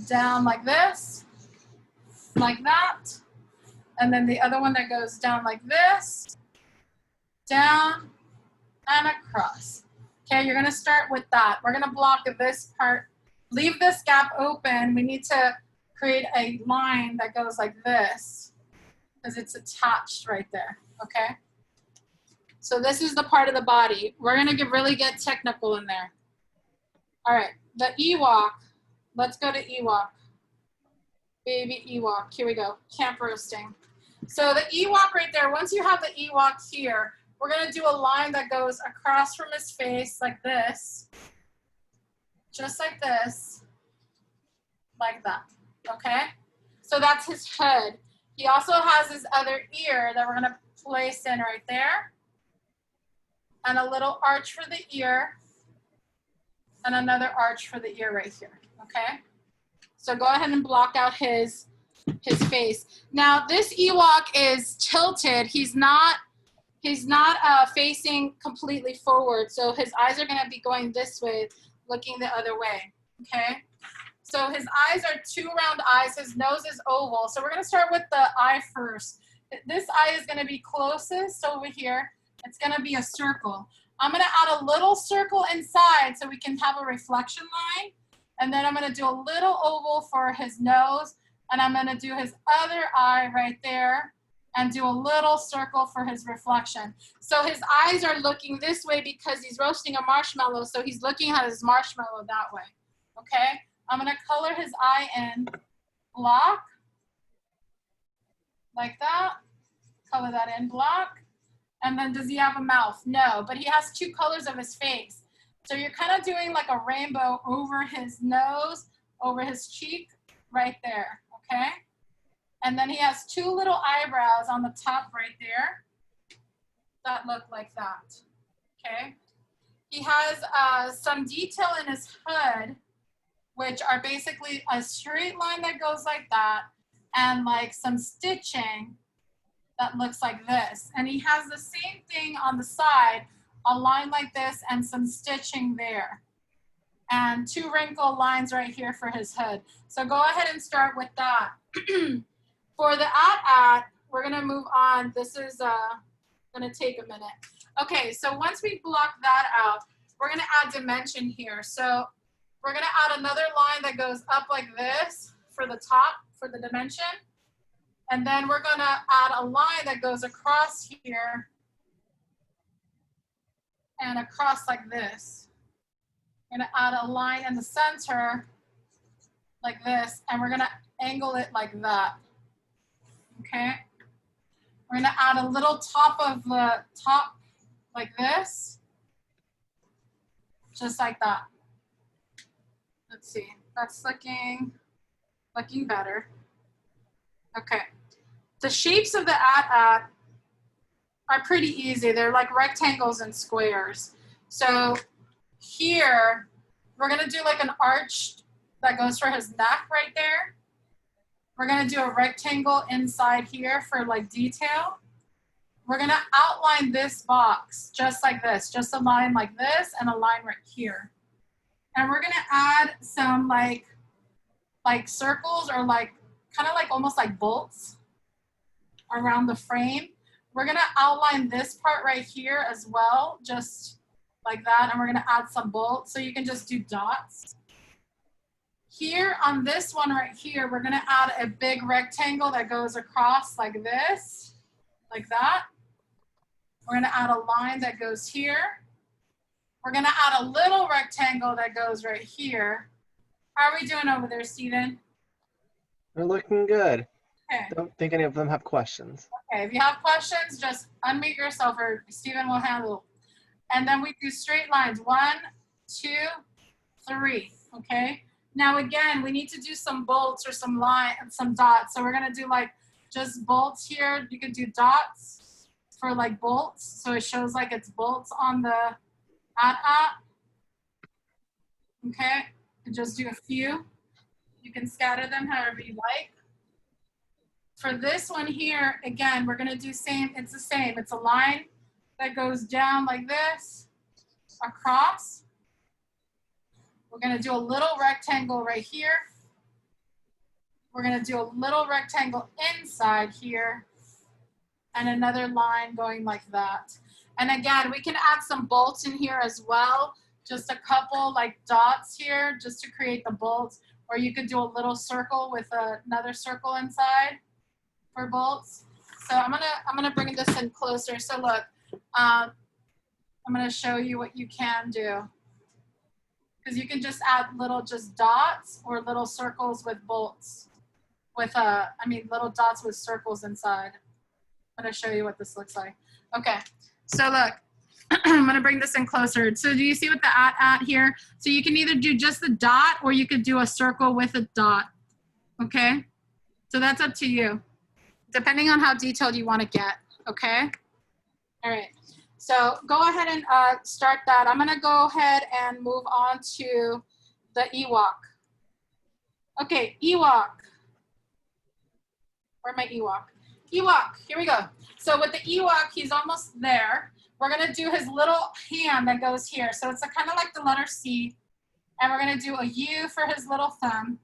Down like this. Like that. And then the other one that goes down like this. Down and across. Okay, you're gonna start with that. We're gonna block this part. Leave this gap open. We need to create a line that goes like this because it's attached right there, okay? So this is the part of the body. We're gonna really get technical in there. All right, the Ewok. Let's go to Ewok. Baby Ewok, here we go, camp roasting. So the Ewok right there, once you have the Ewok here, we're gonna do a line that goes across from his face like this, just like this, like that, okay? So that's his head. He also has his other ear that we're gonna place in right there, and a little arch for the ear, and another arch for the ear right here, okay? So go ahead and block out his face. Now this Ewok is tilted. He's not facing completely forward. So his eyes are gonna be going this way, looking the other way, okay? So his eyes are 2 round eyes, his nose is oval. So we're gonna start with the eye first. This eye is gonna be closest over here. It's gonna be a circle. I'm gonna add a little circle inside so we can have a reflection line. And then I'm gonna do a little oval for his nose, and I'm gonna do his other eye right there and do a little circle for his reflection. So his eyes are looking this way because he's roasting a marshmallow, so he's looking at his marshmallow that way, okay? I'm gonna color his eye in block, like that, color that in block. And then does he have a mouth? No, but he has 2 colors of his face. So you're kind of doing like a rainbow over his nose, over his cheek, right there, okay? And then he has 2 little eyebrows on the top right there that look like that, okay? He has some detail in his hood, which are basically a straight line that goes like that, and like some stitching that looks like this. And he has the same thing on the side, a line like this and some stitching there. and 2 wrinkle lines right here for his head. So go ahead and start with that. For the at, we're gonna move on. This is gonna take a minute. Okay, so once we block that out, we're gonna add dimension here. So we're gonna add another line that goes up like this for the top, for the dimension. And then we're gonna add a line that goes across here and across like this. We're gonna add a line in the center like this, and we're gonna angle it like that, okay? We're gonna add a little top of the top like this, just like that. Let's see, that's looking better. Okay, the shapes of the at are pretty easy. They're like rectangles and squares. So here, we're gonna do like an arch that goes for his neck right there. We're gonna do a rectangle inside here for like detail. We're gonna outline this box just like this, just a line like this and a line right here. And we're gonna add some like circles or like kind of like almost like bolts around the frame. We're gonna outline this part right here as well, just like that, and we're gonna add some bolts, so you can just do dots. Here on this one right here, we're gonna add a big rectangle that goes across like this, like that. We're gonna add a line that goes here. We're gonna add a little rectangle that goes right here. How are we doing over there, Steven? They're looking good. Okay. Don't think any of them have questions. Okay, if you have questions, just unmute yourself or Steven will handle. And then we do straight lines, 1, 2, 3, okay? Now again, we need to do some bolts or some dots. So we're gonna do like just bolts here. You could do dots for like bolts. So it shows like it's bolts on the at. Okay, and just do a few. You can scatter them however you like. For this one here, again, we're gonna do it's the same. It's a line that goes down like this, across. We're gonna do a little rectangle right here. We're gonna do a little rectangle inside here and another line going like that. And again, we can add some bolts in here as well. Just a couple like dots here just to create the bolts, or you could do a little circle with another circle inside for bolts. So I'm gonna bring this in closer. So look, I'm gonna show you what you can do. Because you can just add little just dots or little circles with bolts. Little dots with circles inside. I'm gonna show you what this looks like. Okay, so look, I'm gonna bring this in closer. So do you see what the at here? So you can either do just the dot or you could do a circle with a dot, okay? So that's up to you, depending on how detailed you wanna get, okay? All right. So go ahead and start that. I'm gonna go ahead and move on to the Ewok. Okay, Ewok. Where's my Ewok? Ewok, here we go. So with the Ewok, he's almost there. We're gonna do his little hand that goes here. So it's kind of like the letter C. And we're gonna do a U for his little thumb,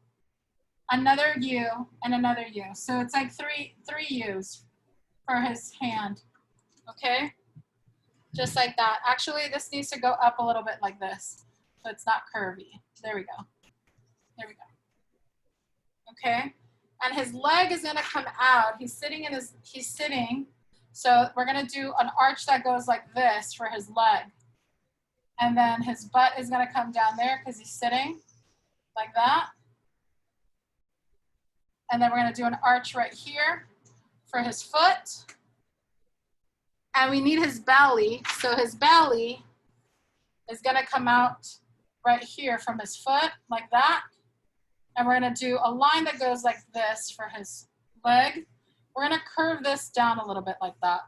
another U, and another U. So it's like three U's for his hand, okay? Just like that. Actually, this needs to go up a little bit like this, so it's not curvy. There we go. There we go. Okay, and his leg is gonna come out. He's sitting. So we're gonna do an arch that goes like this for his leg. And then his butt is gonna come down there because he's sitting like that. And then we're gonna do an arch right here for his foot. And we need his belly. So his belly is gonna come out right here from his foot, like that. And we're gonna do a line that goes like this for his leg. We're gonna curve this down a little bit like that.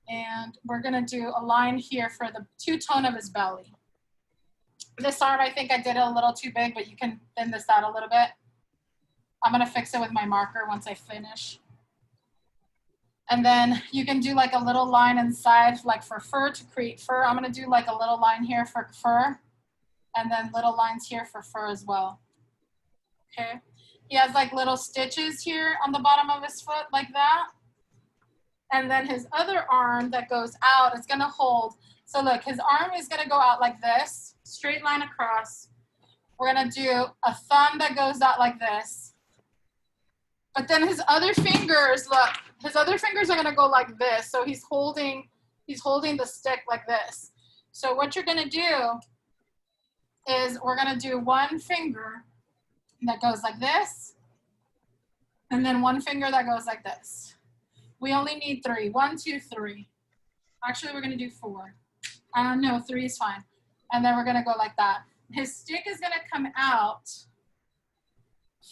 And we're gonna do a line here for the two-tone of his belly. This arm, I think I did it a little too big, but you can thin this out a little bit. I'm gonna fix it with my marker once I finish. And then you can do like a little line inside, like for fur, to create fur. I'm gonna do like a little line here for fur. And then little lines here for fur as well. Okay. He has like little stitches here on the bottom of his foot like that. And then his other arm that goes out is gonna hold. So look, his arm is gonna go out like this, straight line across. We're gonna do a thumb that goes out like this. But then his other fingers, look, his other fingers are gonna go like this. So he's holding the stick like this. So what you're gonna do is we're gonna do one finger that goes like this, and then one finger that goes like this. We only need 3. 1, 2, 3. Actually, we're gonna do 4. No, 3 is fine. And then we're gonna go like that. His stick is gonna come out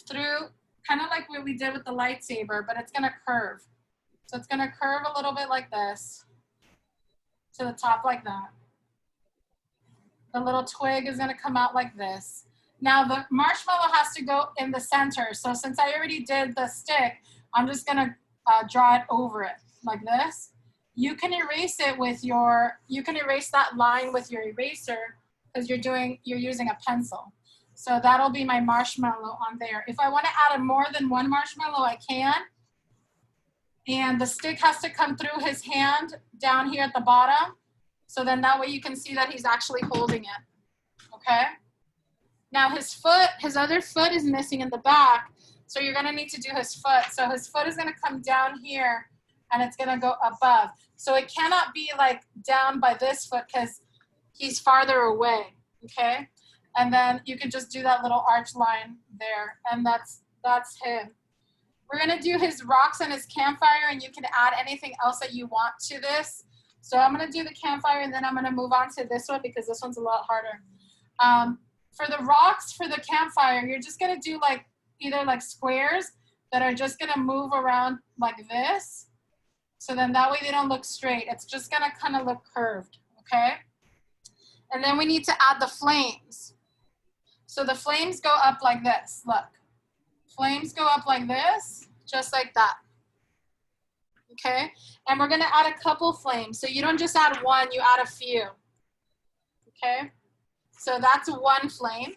through, kind of like what we did with the lightsaber, but it's gonna curve. So it's gonna curve a little bit like this to the top like that. The little twig is gonna come out like this. Now the marshmallow has to go in the center. So since I already did the stick, I'm just gonna draw it over it like this. You can erase it with you can erase that line with your eraser because you're using a pencil. So that'll be my marshmallow on there. If I want to add more than one marshmallow, I can. And the stick has to come through his hand down here at the bottom. So then that way you can see that he's actually holding it, okay? Now his other foot is missing in the back. So you're gonna need to do his foot. So his foot is gonna come down here and it's gonna go above. So it cannot be like down by this foot because he's farther away, okay? And then you can just do that little arch line there, and that's him. We're gonna do his rocks and his campfire, and you can add anything else that you want to this. So I'm gonna do the campfire, and then I'm gonna move on to this one because this one's a lot harder. For the rocks, for the campfire, you're just gonna do like either like squares that are just gonna move around like this. So then that way they don't look straight. It's just gonna kind of look curved, okay? And then we need to add the flames. So the flames go up like this, look. Flames go up like this, just like that, okay? And we're gonna add a couple flames. So you don't just add one, you add a few, okay? So that's one flame.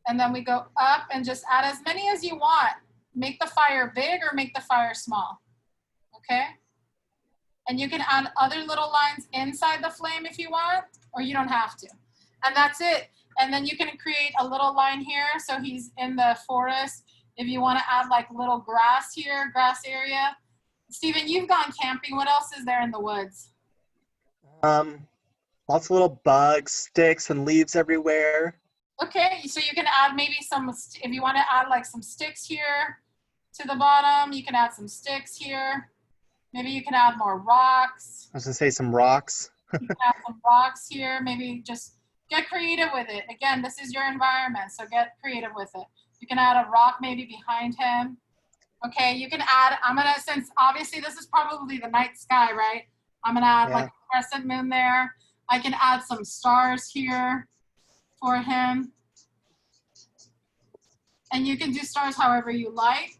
And then we go up and just add as many as you want. Make the fire big or make the fire small, okay? And you can add other little lines inside the flame if you want, or you don't have to. And that's it. And then you can create a little line here. So he's in the forest. If you want to add like little grass here, grass area. Steven, you've gone camping. What else is there in the woods? Lots of little bugs, sticks, and leaves everywhere. Okay, so you can add maybe some, if you want to add like some sticks here to the bottom, you can add some sticks here. Maybe you can add more rocks. I was gonna say some rocks. You can add some rocks here. Maybe just get creative with it. Again, this is your environment, so get creative with it. You can add a rock maybe behind him. Okay, you can add, since obviously this is probably the night sky, right? I'm gonna add like a crescent moon there. I can add some stars here for him. And you can do stars however you like.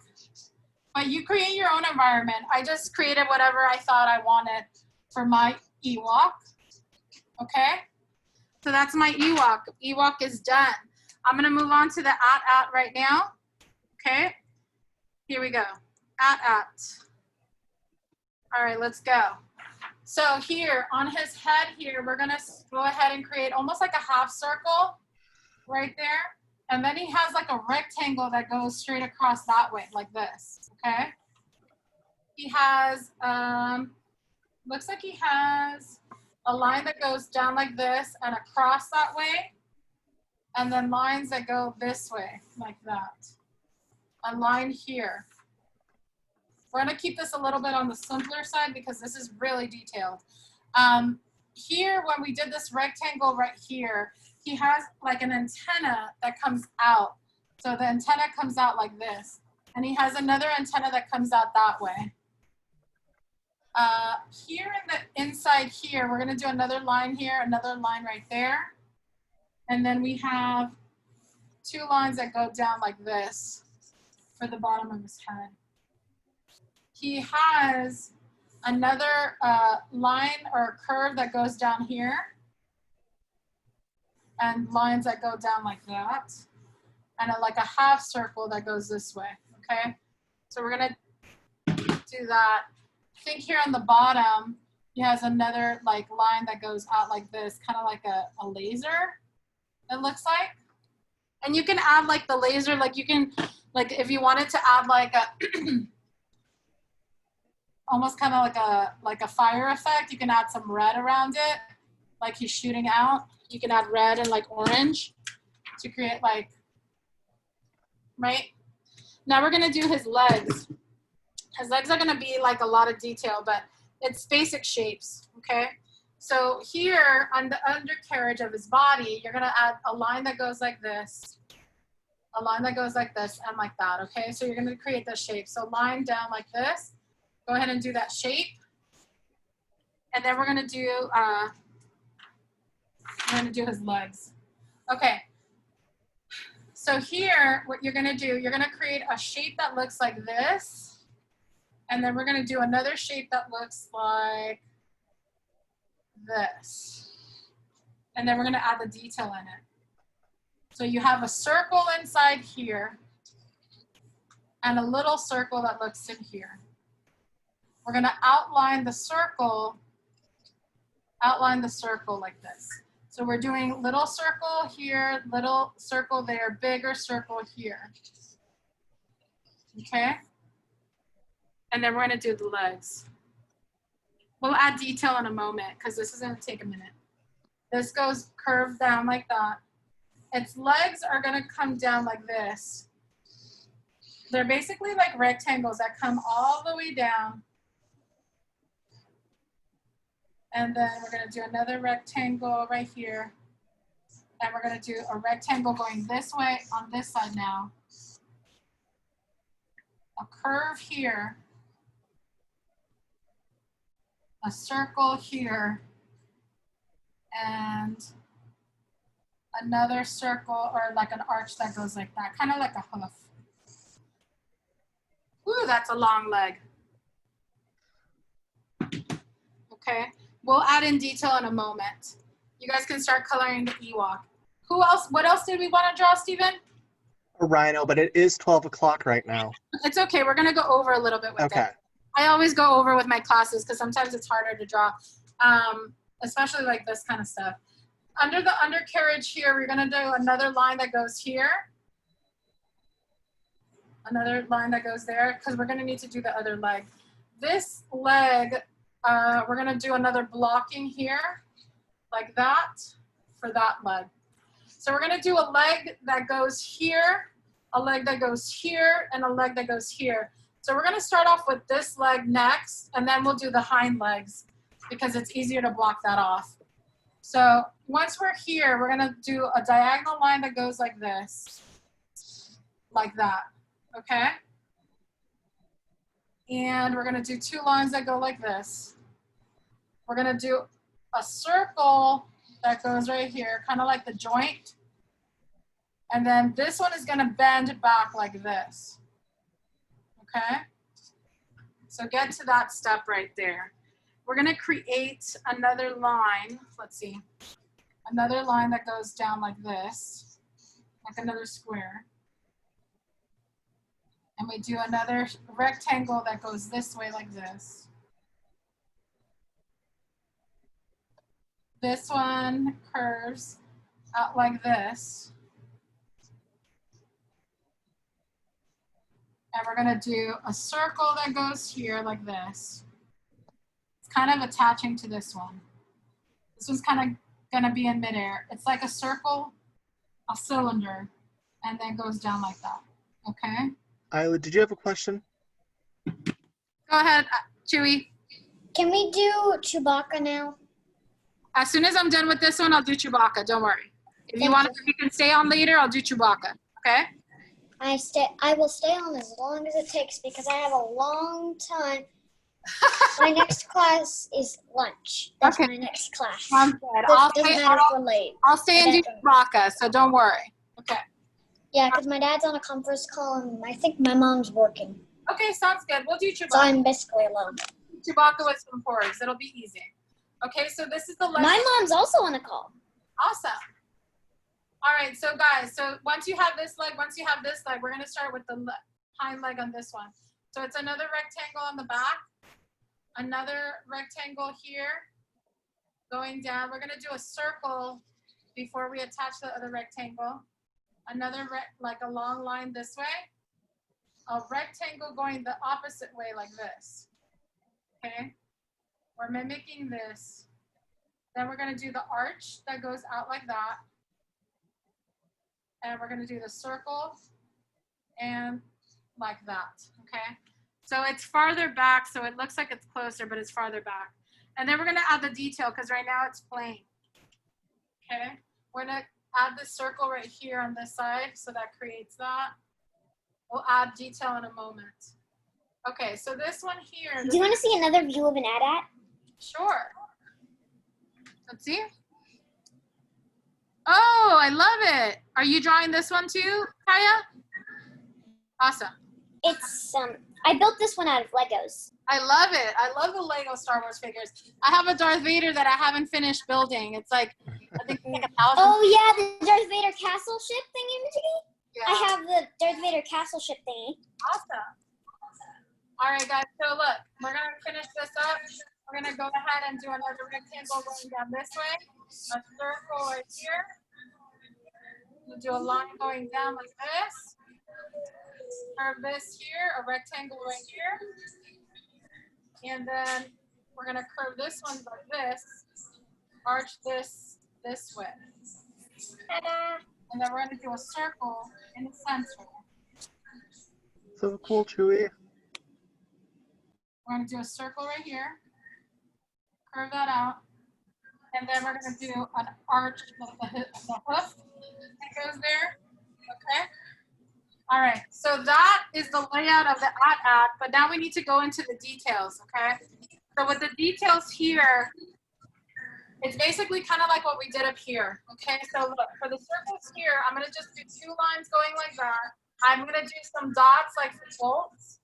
But you create your own environment. I just created whatever I thought I wanted for my Ewok. Okay? So that's my Ewok. Ewok is done. I'm gonna move on to the at right now. Okay? Here we go. At. All right, let's go. So here on his head here, we're gonna go ahead and create almost like a half circle right there. And then he has like a rectangle that goes straight across that way, like this, okay? He has, looks like he has a line that goes down like this and across that way. And then lines that go this way, like that. A line here. We're gonna keep this a little bit on the simpler side because this is really detailed. Here, when we did this rectangle right here, he has like an antenna that comes out. So the antenna comes out like this. And he has another antenna that comes out that way. Here in the inside here, we're gonna do another line here, another line right there. And then we have 2 lines that go down like this for the bottom of his head. He has another line or curve that goes down here. and lines that go down like that, and like a half circle that goes this way, okay? So we're gonna do that. I think here on the bottom, he has another like line that goes out like this, kind of like a laser, it looks like. And you can add like the laser, like you can, like if you wanted to add like a, almost kind of like a fire effect, you can add some red around it, like he's shooting out. You can add red and like orange to create like, right? Now we're gonna do his legs. His legs are gonna be like a lot of detail, but it's basic shapes, okay? So here on the undercarriage of his body, you're gonna add a line that goes like this, a line that goes like this, and like that, okay? So you're gonna create the shape. So line down like this, go ahead and do that shape. And then we're gonna do his legs. Okay, so here, what you're gonna do, you're gonna create a shape that looks like this, and then we're gonna do another shape that looks like this. And then we're gonna add the detail in it. So you have a circle inside here, and a little circle that looks in here. We're gonna outline the circle like this. So we're doing little circle here, little circle there, bigger circle here. Okay? And then we're gonna do the legs. We'll add detail in a moment because this is gonna take a minute. This goes curved down like that. Its legs are gonna come down like this. They're basically like rectangles that come all the way down. And then we're gonna do another rectangle right here. And we're gonna do a rectangle going this way on this side now. A curve here. A circle here. And another circle or like an arch that goes like that, kind of like a hoof. Ooh, that's a long leg. Okay. We'll add in detail in a moment. You guys can start coloring the Ewok. Who else? What else did we want to draw, Stephen? A rhino, but it is 12 o'clock right now. It's okay. We're going to go over a little bit with Okay. it. I always go over with my classes because sometimes it's harder to draw, especially like this kind of stuff. Under the undercarriage here, we're going to do another line that goes here. Another line that goes there because we're going to need to do the other leg. This leg, we're gonna do another blocking here, like that, for that leg. So we're gonna do a leg that goes here, a leg that goes here, and a leg that goes here. So we're gonna start off with this leg next, and then we'll do the hind legs because it's easier to block that off. So once we're here, we're gonna do a diagonal line that goes like this, like that, okay? And we're gonna do two lines that go like this. We're gonna do a circle that goes right here, kind of like the joint. And then this one is gonna bend back like this, okay? So get to that step right there. We're gonna create another line, let's see, another line that goes down like this, like another square. And we do another rectangle that goes this way like this. This one curves out like this. And we're gonna do a circle that goes here like this. It's kind of attaching to this one. This one's kind of gonna be in midair. It's like a circle, a cylinder, and then goes down like that, okay? Isla, did you have a question? Go ahead, Chewy. Can we do Chewbacca now? As soon as I'm done with this one, I'll do Chewbacca, don't worry. If you Thank want you. to, you can stay on later, I'll do Chewbacca, okay? I will stay on as long as it takes because I have a long time. My next class is lunch. That's Okay. my next class. Sounds good. It I'll doesn't stay, matter if we're late. I'll stay and do Chewbacca, so don't worry. Okay. Yeah, because my dad's on a conference call and I think my mom's working. Okay, sounds good. We'll do So Chewbacca. I'm basically alone. Chewbacca with some porgs. It'll be easy. Okay, so this is the lesson. My mom's also on a call. Awesome. All right, so guys, so once you have this leg, we're gonna start with the hind leg on this one. So it's another rectangle on the back, another rectangle here, going down. We're gonna do a circle before we attach the other rectangle. Another like a long line this way, a rectangle going the opposite way like this. Okay, we're mimicking this. Then we're gonna do the arch that goes out like that. And we're gonna do the circle and like that, okay? So it's farther back, so it looks like it's closer, but it's farther back. And then we're gonna add the detail because right now it's plain, okay? We're gonna add this circle right here on this side, so that creates that. We'll add detail in a moment. Okay, so this one here. Do you want to see another view of an AT-AT? Sure. Let's see. Oh, I love it. Are you drawing this one too, Kaya? Awesome. It's I built this one out of Legos. I love it. I love the Lego Star Wars figures. I have a Darth Vader that I haven't finished building. It's like, I think it's like 1,000. Oh yeah, the Darth Vader castle ship thingy. Yeah. I have the Darth Vader castle ship thingy. Awesome. All right, guys. So look, we're gonna finish this up. We're gonna go ahead and do another rectangle going down this way. A circle right here. We'll do a line going down like this. Curve this here, a rectangle right here. And then we're gonna curve this one like this. Arch this way. Ta-da! And then we're gonna do a circle in the center. So cool, Chewy. We're gonna do a circle right here. Curve that out. And then we're gonna do an arch with the hoof that goes there, okay? All right, so that is the layout of the AT-AT, but now we need to go into the details, okay? So with the details here, it's basically kind of like what we did up here, okay? So look, for the circles here, I'm gonna just do 2 lines going like that. I'm gonna do some dots like bolts,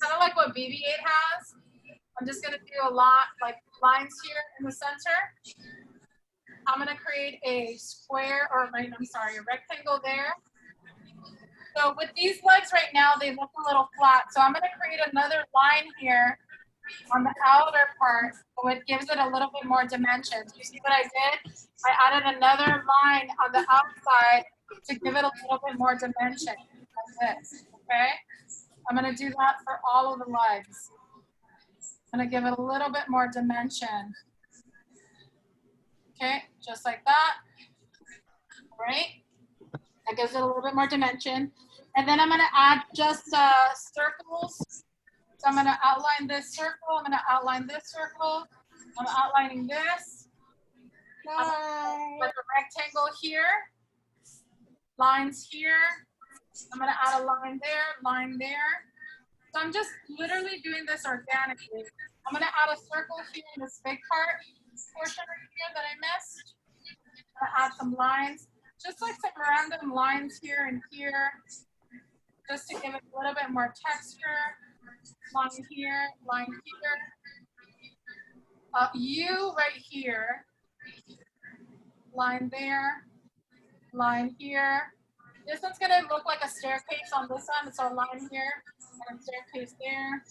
kind of like what BB-8 has. I'm just gonna do a lot, like lines here in the center. I'm gonna create a square, or I'm sorry, a rectangle there. So with these legs right now, they look a little flat. So I'm gonna create another line here on the outer part, so it gives it a little bit more dimension. You see what I did? I added another line on the outside to give it a little bit more dimension, like this, okay? I'm gonna do that for all of the legs. I'm gonna give it a little bit more dimension. Okay, just like that, all right? That gives it a little bit more dimension. And then I'm gonna add just circles. So I'm gonna outline this circle, I'm gonna outline this circle, I'm outlining this. Like a rectangle here, lines here. I'm gonna add a line there. So I'm just literally doing this organically. I'm gonna add a circle here in this big portion right here that I missed. I'm gonna add some lines, just like some random lines here and here, just to give it a little bit more texture. Line here, U right here, line there, line here. This one's gonna look like a staircase on this one, so a line here and a staircase there.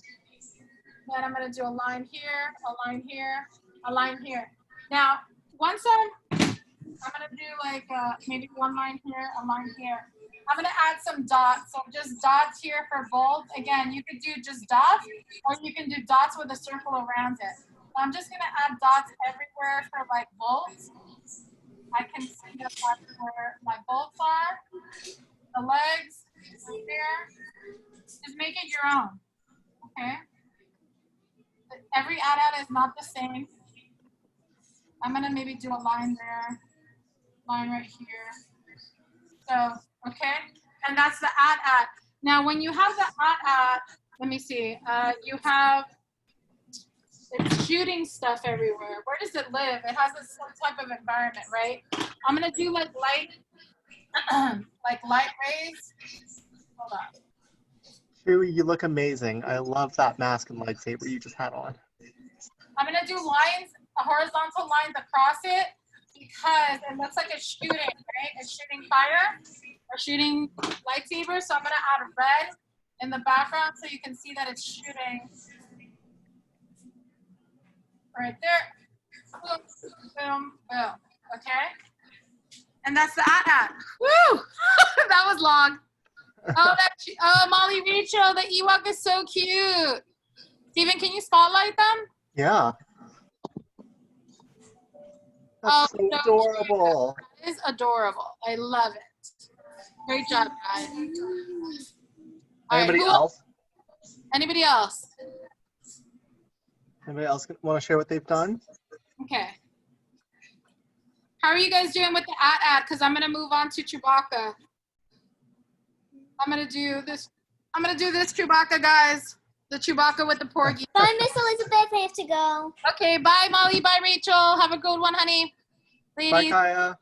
Then I'm gonna do a line here, a line here, a line here. Now, once I'm gonna do like maybe one line here, a line here. I'm gonna add some dots, so just dots here for both. Again, you could do just dots, or you can do dots with a circle around it. So I'm just gonna add dots everywhere for like bolts. I can see that's where my bolts are, the legs, right there. Just make it your own, okay? Every AT-AT is not the same. I'm gonna maybe do a line there, line right here. So, okay, and that's the AT-AT. Now, when you have the AT-AT, let me see, you have, it's shooting stuff everywhere. Where does it live? It has some type of environment, right? I'm gonna do like light, like light rays. Hold on. Chewy, you look amazing. I love that mask and lightsaber you just had on. I'm gonna do lines, horizontal lines across it. because it looks like it's shooting, right? It's shooting fire or shooting lightsabers. So I'm gonna add red in the background so you can see that it's shooting right there. Boom, boom, boom. Okay? And that's the at. Woo! That was long. Oh, Molly Rachel, the Ewok is so cute. Steven, can you spotlight them? Yeah. Oh, That's so so adorable. That is adorable. I love it. Great job, guys. All right, Anybody who else? Anybody else? Anybody else want to share what they've done? Okay. How are you guys doing with the at? Because I'm going to move on to Chewbacca. I'm going to do this Chewbacca, guys. The Chewbacca with the porgy. Bye, Miss Elizabeth. I have to go. Okay, bye, Molly. Bye, Rachel. Have a good one, honey. Bye, Ladies, Kaya.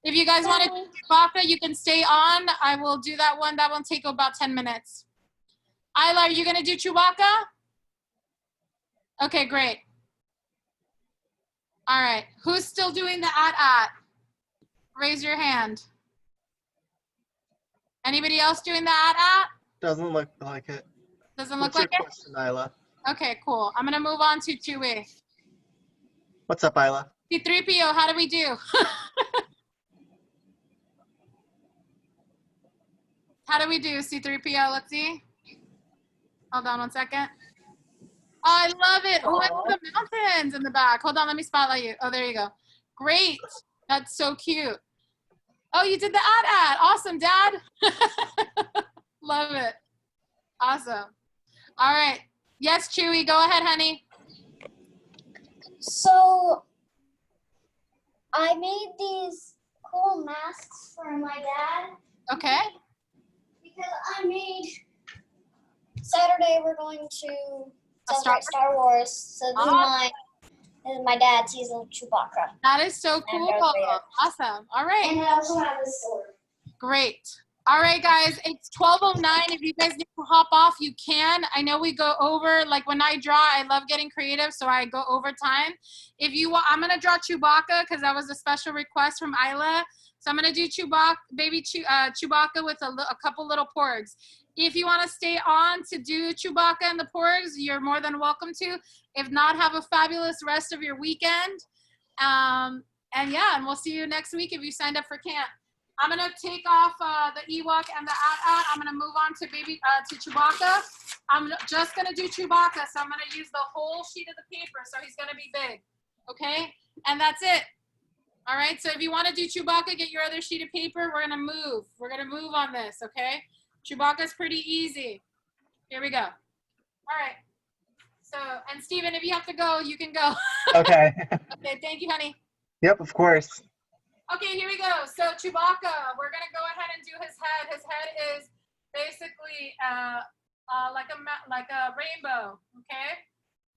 if you guys want to do Chewbacca, you can stay on. I will do that one. That one take about 10 minutes. Isla, are you going to do Chewbacca? Okay, great. All right. Who's still doing the at? Raise your hand. Anybody else doing the at? Doesn't look like it. Doesn't look What's your like it? question, Isla? Okay, cool. I'm going to move on to Chewie. What's up, Isla? C-3PO, how do we do? How do we do, C-3PO? Let's see. Hold on one second. Oh, I love it. Oh, I love the mountains in the back. Hold on, let me spotlight you. Oh, there you go. Great. That's so cute. Oh, you did the at. Awesome, Dad. Love it. Awesome. All right. Yes, Chewie, go ahead, honey. So I made these cool masks for my dad Okay. because I made Saturday we're going to A celebrate Star Wars. So this is my dad's. He's a Chewbacca. That is so cool. And Awesome. All right. And I also have a sword. Great. All right, guys, it's 12:09. If you guys need to hop off, you can. I know we go over, like when I draw, I love getting creative, so I go over time. If you want, I'm going to draw Chewbacca because that was a special request from Isla. So I'm going to do Chewbacca with a couple little porgs. If you want to stay on to do Chewbacca and the porgs, you're more than welcome to. If not, have a fabulous rest of your weekend. And we'll see you next week if you signed up for camp. I'm gonna take off the Ewok and the at. I'm gonna move on to Chewbacca. I'm just gonna do Chewbacca, so I'm gonna use the whole sheet of the paper, so he's gonna be big, okay? And that's it. All right, so if you wanna do Chewbacca, get your other sheet of paper. We're gonna move. We're gonna move on this, okay? Chewbacca's pretty easy. Here we go. All right. So, and Steven, if you have to go, you can go. Okay. Okay, thank you, honey. Yep, of course. Okay, here we go. So Chewbacca, we're gonna go ahead and do his head. His head is basically like a rainbow, okay?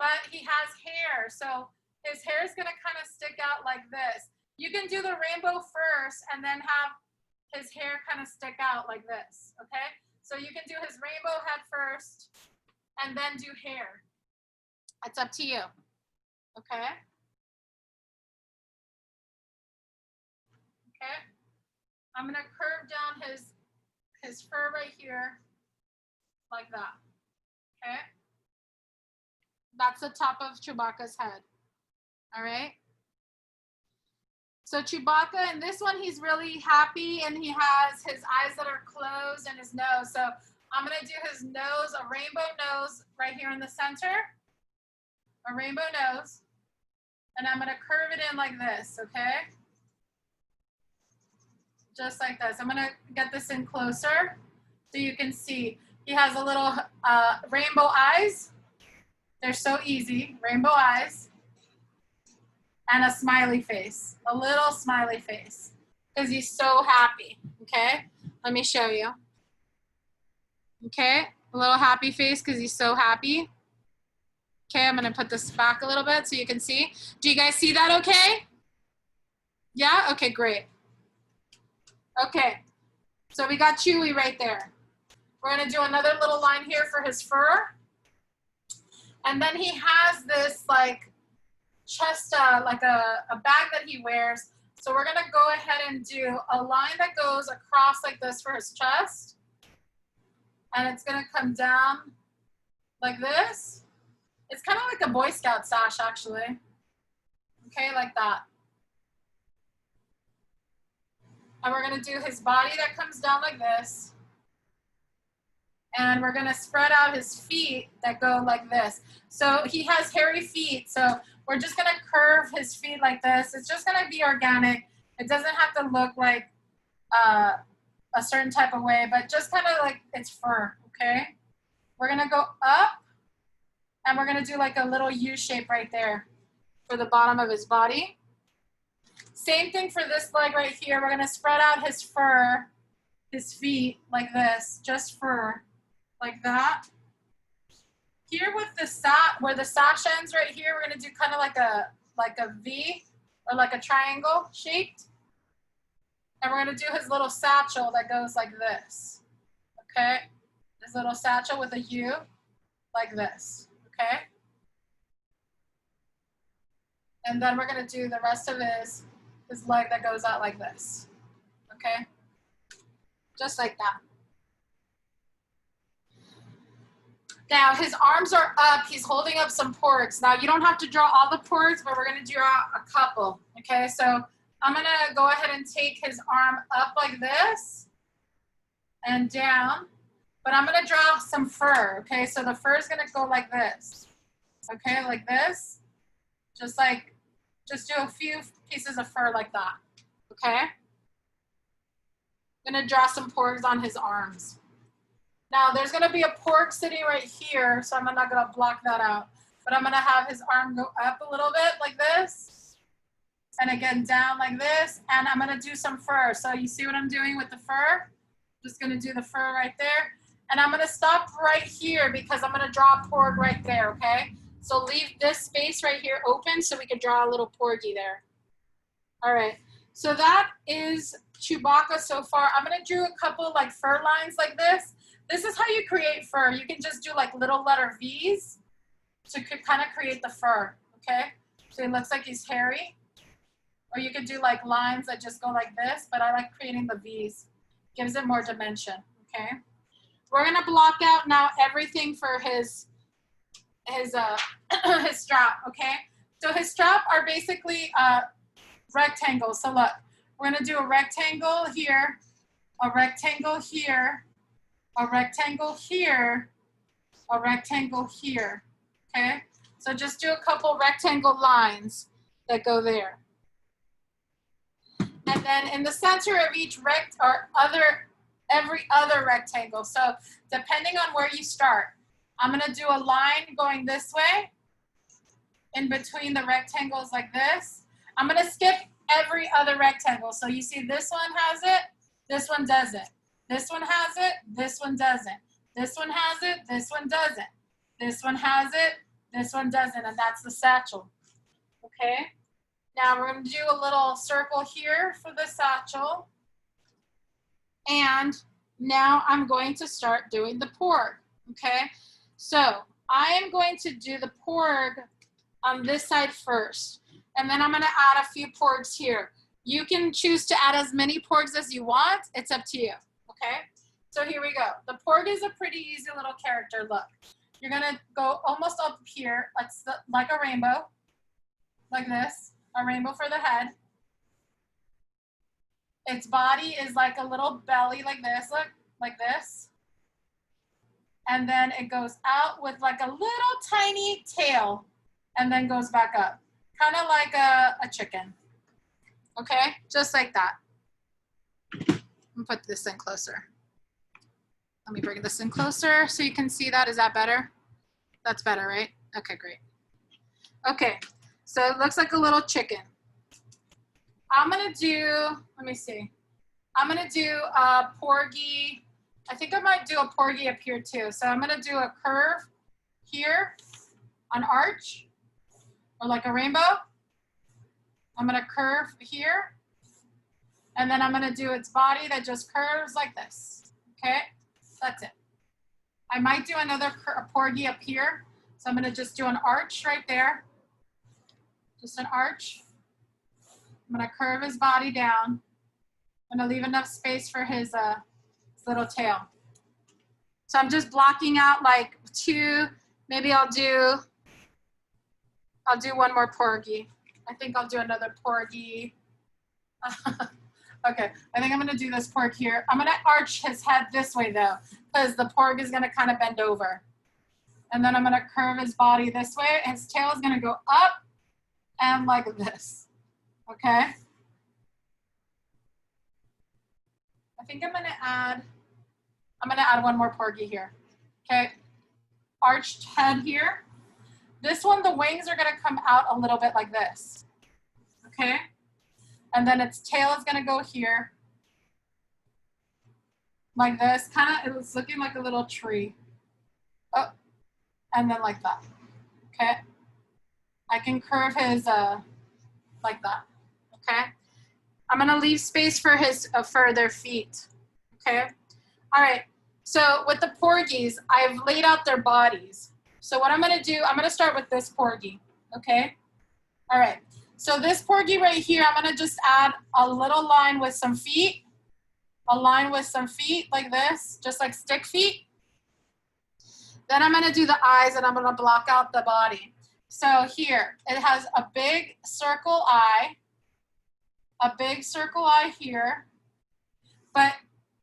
But he has hair, so his hair is gonna kind of stick out like this. You can do the rainbow first and then have his hair kind of stick out like this, okay? So you can do his rainbow head first and then do hair. It's up to you, okay? Okay, I'm gonna curve down his fur right here, like that, okay? That's the top of Chewbacca's head, all right? So Chewbacca, in this one, he's really happy and he has his eyes that are closed and his nose. So I'm gonna do his nose, a rainbow nose right here in the center, a rainbow nose, and I'm gonna curve it in like this, okay? Just like this. I'm gonna get this in closer so you can see. He has a little rainbow eyes. They're so easy, rainbow eyes. And a smiley face, a little smiley face, because he's so happy, okay? Let me show you. Okay, a little happy face because he's so happy. Okay, I'm gonna put this back a little bit so you can see. Do you guys see that okay? Yeah, okay, great. Okay, so we got Chewie right there. We're gonna do another little line here for his fur. And then he has this like chest, like a bag that he wears. So we're gonna go ahead and do a line that goes across like this for his chest. And it's gonna come down like this. It's kind of like a Boy Scout sash, actually. Okay, like that. And we're gonna do his body that comes down like this. And we're gonna spread out his feet that go like this. So he has hairy feet, so we're just gonna curve his feet like this. It's just gonna be organic. It doesn't have to look like a certain type of way, but just kind of like it's fur, okay? We're gonna go up and we're gonna do like a little U shape right there for the bottom of his body. Same thing for this leg right here. We're gonna spread out his fur, his feet like this, just fur, like that. Here with the where the sash ends right here, we're gonna do kind of like a V or like a triangle shaped. And we're gonna do his little satchel that goes like this, okay? His little satchel with a U, like this, okay? And then we're gonna do the rest of his leg that goes out like this, okay? Just like that. Now his arms are up, he's holding up some porgs. Now you don't have to draw all the porgs, but we're gonna draw a couple, okay? So I'm gonna go ahead and take his arm up like this and down, but I'm gonna draw some fur, okay? So the fur is gonna go like this, okay? Like this, just do a few pieces of fur like that, okay? I'm gonna draw some porgs on his arms. Now there's gonna be a porg sitting right here, so I'm not gonna block that out, but I'm gonna have his arm go up a little bit like this, and again down like this, and I'm gonna do some fur. So you see what I'm doing with the fur? Just gonna do the fur right there, and I'm gonna stop right here because I'm gonna draw a porg right there, okay? So leave this space right here open so we can draw a little porgy there. All right, so that is Chewbacca so far. I'm gonna do a couple like fur lines like this. This is how you create fur. You can just do like little letter V's to kind of create the fur, okay? So it looks like he's hairy. Or you could do like lines that just go like this, but I like creating the V's. Gives it more dimension, okay? We're gonna block out now everything for his strap, okay? So his strap are basically rectangles. So look, we're gonna do a rectangle here, a rectangle here, a rectangle here, a rectangle here, okay? So just do a couple rectangle lines that go there. And then in the center of each every other rectangle. So depending on where you start, I'm gonna do a line going this way in between the rectangles like this. I'm gonna skip every other rectangle. So you see this one has it, this one doesn't. This one has it, this one doesn't. This one has it, this one doesn't. This one has it, this one doesn't, and that's the satchel, okay? Now we're gonna do a little circle here for the satchel. And now I'm going to start doing the porg, okay? So I am going to do the porg on this side first, and then I'm gonna add a few porgs here. You can choose to add as many porgs as you want, it's up to you. Okay, so here we go. The porg is a pretty easy little character. Look, you're gonna go almost up here, like a rainbow, like this, a rainbow for the head. Its body is like a little belly like this, look, like this. And then it goes out with like a little tiny tail and then goes back up, kind of like a chicken. Okay, just like that. Put this in closer. Let me bring this in closer so you can see that. Is that better? That's better, right? Okay, great. Okay, so it looks like a little chicken. I'm gonna do, let me see. I'm gonna do a porgy. I think I might do a porgy up here too. So I'm gonna do a curve here, an arch, or like a rainbow. I'm gonna curve here. And then I'm gonna do its body that just curves like this, okay? That's it. I might do another porgy up here. So I'm gonna just do an arch right there. Just an arch. I'm gonna curve his body down. I'm gonna leave enough space for his little tail. So I'm just blocking out like 2, maybe I'll do one more porgy. I think I'll do another porgy. Okay, I think I'm gonna do this porg here. I'm gonna arch his head this way though, because the porg is gonna kind of bend over. And then I'm gonna curve his body this way. His tail is gonna go up and like this, okay? I think I'm gonna add one more porgy here, okay? Arched head here. This one, the wings are gonna come out a little bit like this, okay? And then its tail is gonna go here, like this, kind of, it's looking like a little tree. Oh, and then like that, okay? I can curve his, like that, okay? I'm gonna leave space for his, for their feet, okay? All right, so with the porgies, I've laid out their bodies. So what I'm gonna do, I'm gonna start with this porgy, okay? All right. So this porgy right here, I'm gonna just add a little line with some feet, a line with some feet like this, just like stick feet. Then I'm gonna do the eyes and I'm gonna block out the body. So here, it has a big circle eye here, but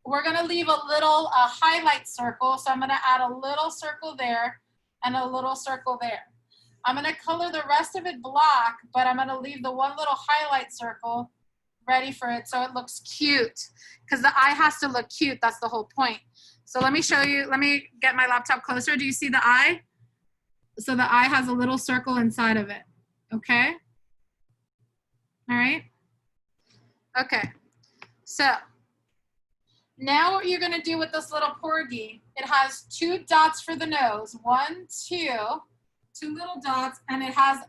we're gonna leave a little highlight circle. So I'm gonna add a little circle there and a little circle there. I'm gonna color the rest of it black, but I'm gonna leave the one little highlight circle ready for it so it looks cute, because the eye has to look cute. That's the whole point. So let me show you, let me get my laptop closer. Do you see the eye? So the eye has a little circle inside of it, okay? All right? Okay, so now what you're gonna do with this little porgy, it has 2 dots for the nose, 1, 2, 2 little dots, and it has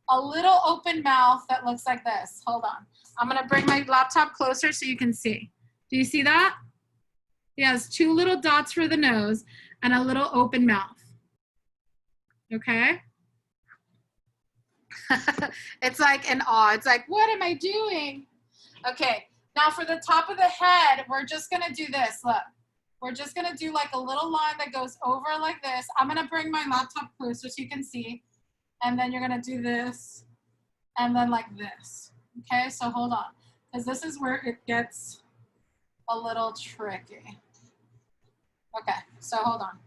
a little open mouth that looks like this. Hold on. I'm gonna bring my laptop closer so you can see. Do you see that? It has 2 little dots for the nose and a little open mouth. Okay? It's like in awe. It's like, what am I doing? Okay, now for the top of the head, we're just gonna do this, look. We're just gonna do like a little line that goes over like this. I'm gonna bring my laptop closer so you can see. And then you're gonna do this and then like this. Okay, so hold on, because this is where it gets a little tricky. Okay, so hold on.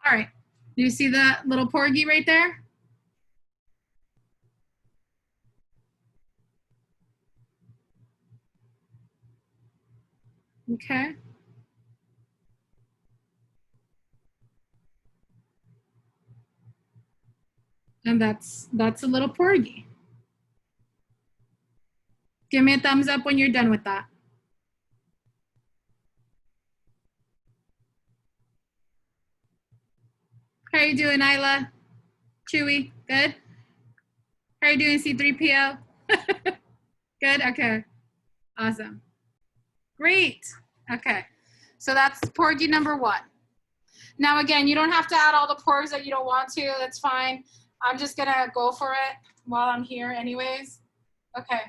All right, do you see that little porgy right there? Okay. And that's a little porgy. Give me a thumbs up when you're done with that. How are you doing, Isla? Chewy, good? How are you doing, C3PO? Good, okay. Awesome. Great, okay. So that's porgy number 1. Now again, you don't have to add all the porgs that you don't want to, that's fine. I'm just gonna go for it while I'm here anyways. Okay,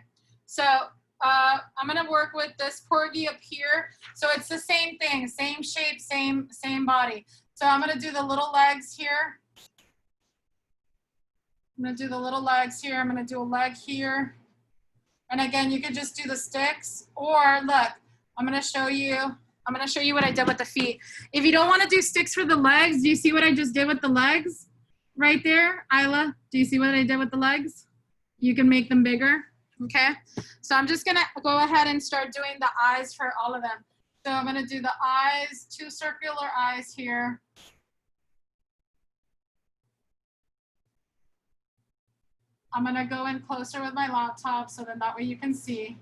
so I'm gonna work with this porgy up here. So it's the same thing, same shape, same body. So I'm gonna do the little legs here. I'm gonna do the little legs here. I'm gonna do a leg here. And again, you could just do the sticks, or look, I'm gonna show you what I did with the feet. If you don't wanna do sticks for the legs, do you see what I just did with the legs? Right there, Isla, do you see what I did with the legs? You can make them bigger, okay? So I'm just gonna go ahead and start doing the eyes for all of them. So I'm gonna do the eyes, 2 circular eyes here. I'm gonna go in closer with my laptop so then that way you can see.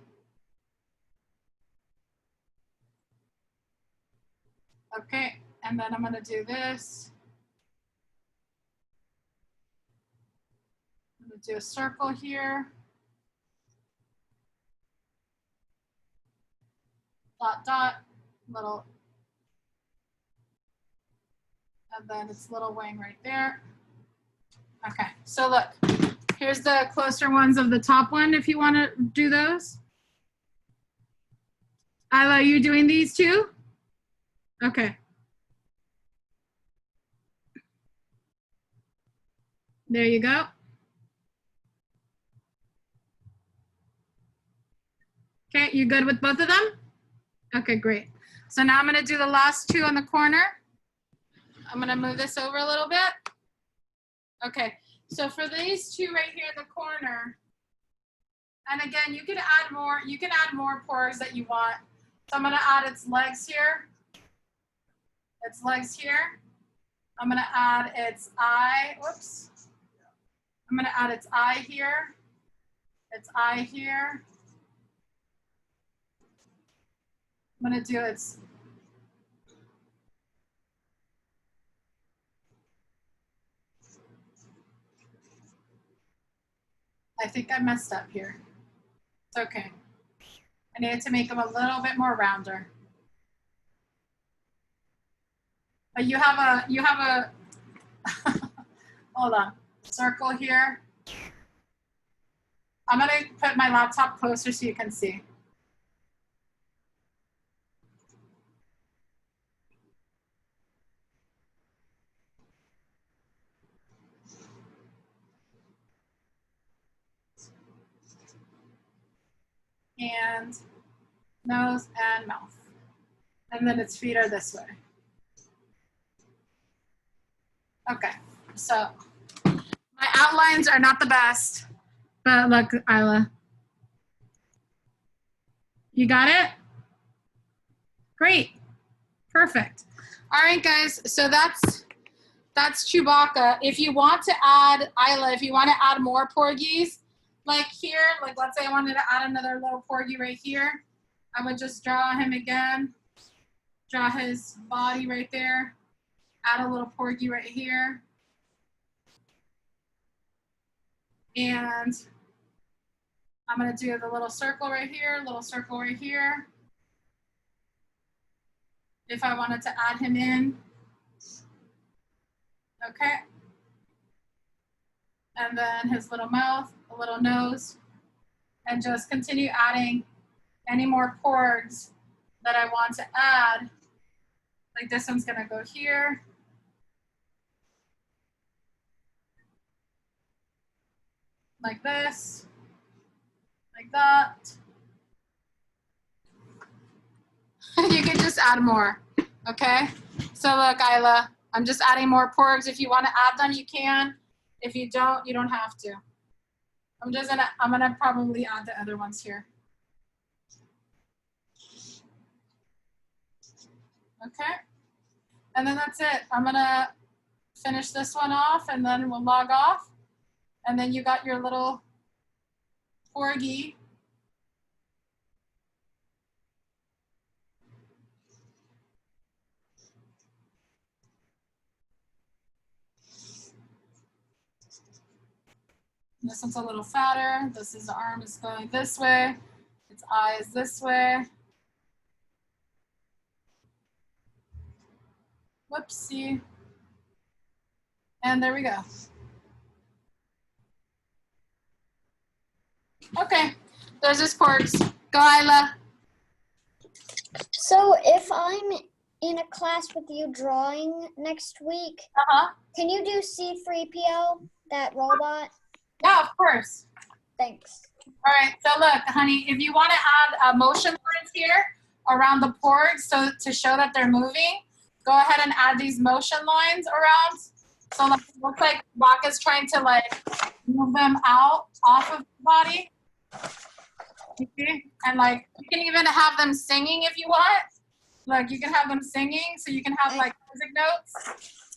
Okay, and then I'm gonna do this. I'm gonna do a circle here. Dot, dot, little. And then it's little wing right there. Okay, so look, Here's the closer ones of the top one if you want to do those. Isla, are you doing these too? Okay. There you go. Okay, you good with both of them? Okay, great. So now I'm gonna do the last two on the corner. I'm gonna move this over a little bit. Okay, so for these two right here in the corner, and again, you can add more porgs that you want. So I'm gonna add its legs here. Its legs here. I'm gonna add its eye, whoops. I'm gonna add its eye here. Its eye here. I'm gonna do its, I think I messed up here. It's okay. I needed to make them a little bit more rounder. But you have a, hold on, circle here. I'm gonna put my laptop closer so you can see. And nose and mouth. And then its feet are this way. Okay, so my outlines are not the best, but look, Isla. You got it? Great, perfect. All right, guys, so that's Chewbacca. If you want to add, Isla, if you want to add more porgies, like here, like let's say I wanted to add another little porgy right here, I would just draw him again, draw his body right there, add a little porgy right here, and I'm gonna do the little circle right here, little circle right here. If I wanted to add him in, okay. And then his little mouth, a little nose, and just continue adding any more porgs that I want to add. Like this one's gonna go here. Like this, like that. You can just add more, okay? So look, Isla, I'm just adding more porgs. If you want to add them, you can. If you don't, you don't have to. I'm gonna probably add the other ones here. Okay, and then that's it. I'm gonna finish this one off and then we'll log off. And then you got your little porgy. This one's a little fatter. This is the arm is going this way. Its eye is this way. Whoopsie. And there we go. Okay, there's his porgs. Go, Isla. So if I'm in a class with you drawing next week, can you do C3PO, that robot? Yeah, of course. Thanks. All right, so look, honey, if you want to add motion lines here around the porgs so to show that they're moving, go ahead and add these motion lines around. So like, it looks like Waka's trying to like move them out off of the body. Okay. And like you can even have them singing if you want. Like you can have them singing so you can have like music notes.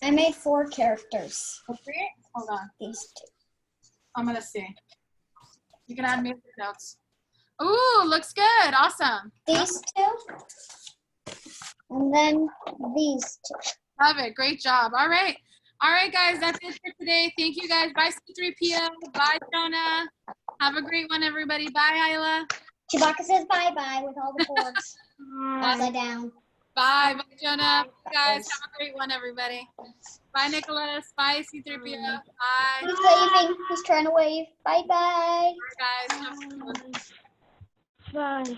I made 4 characters. Okay, hold on. These 2. I'm gonna see. You can add music notes. Ooh, looks good. Awesome. These 2. And then these 2. Love it. Great job. All right. All right, guys. That's it for today. Thank you, guys. Bye, C3PO. Bye, Jonah. Have a great one, everybody. Bye, Isla. Chewbacca says bye-bye with all the porgs. Upside down. Bye. Bye, Jonah. Guys, have a great one, everybody. Bye, Nicholas. Bye, C3PO. Bye. He's waving. He's trying to wave. Bye bye. Bye, guys. Have a good one. Bye.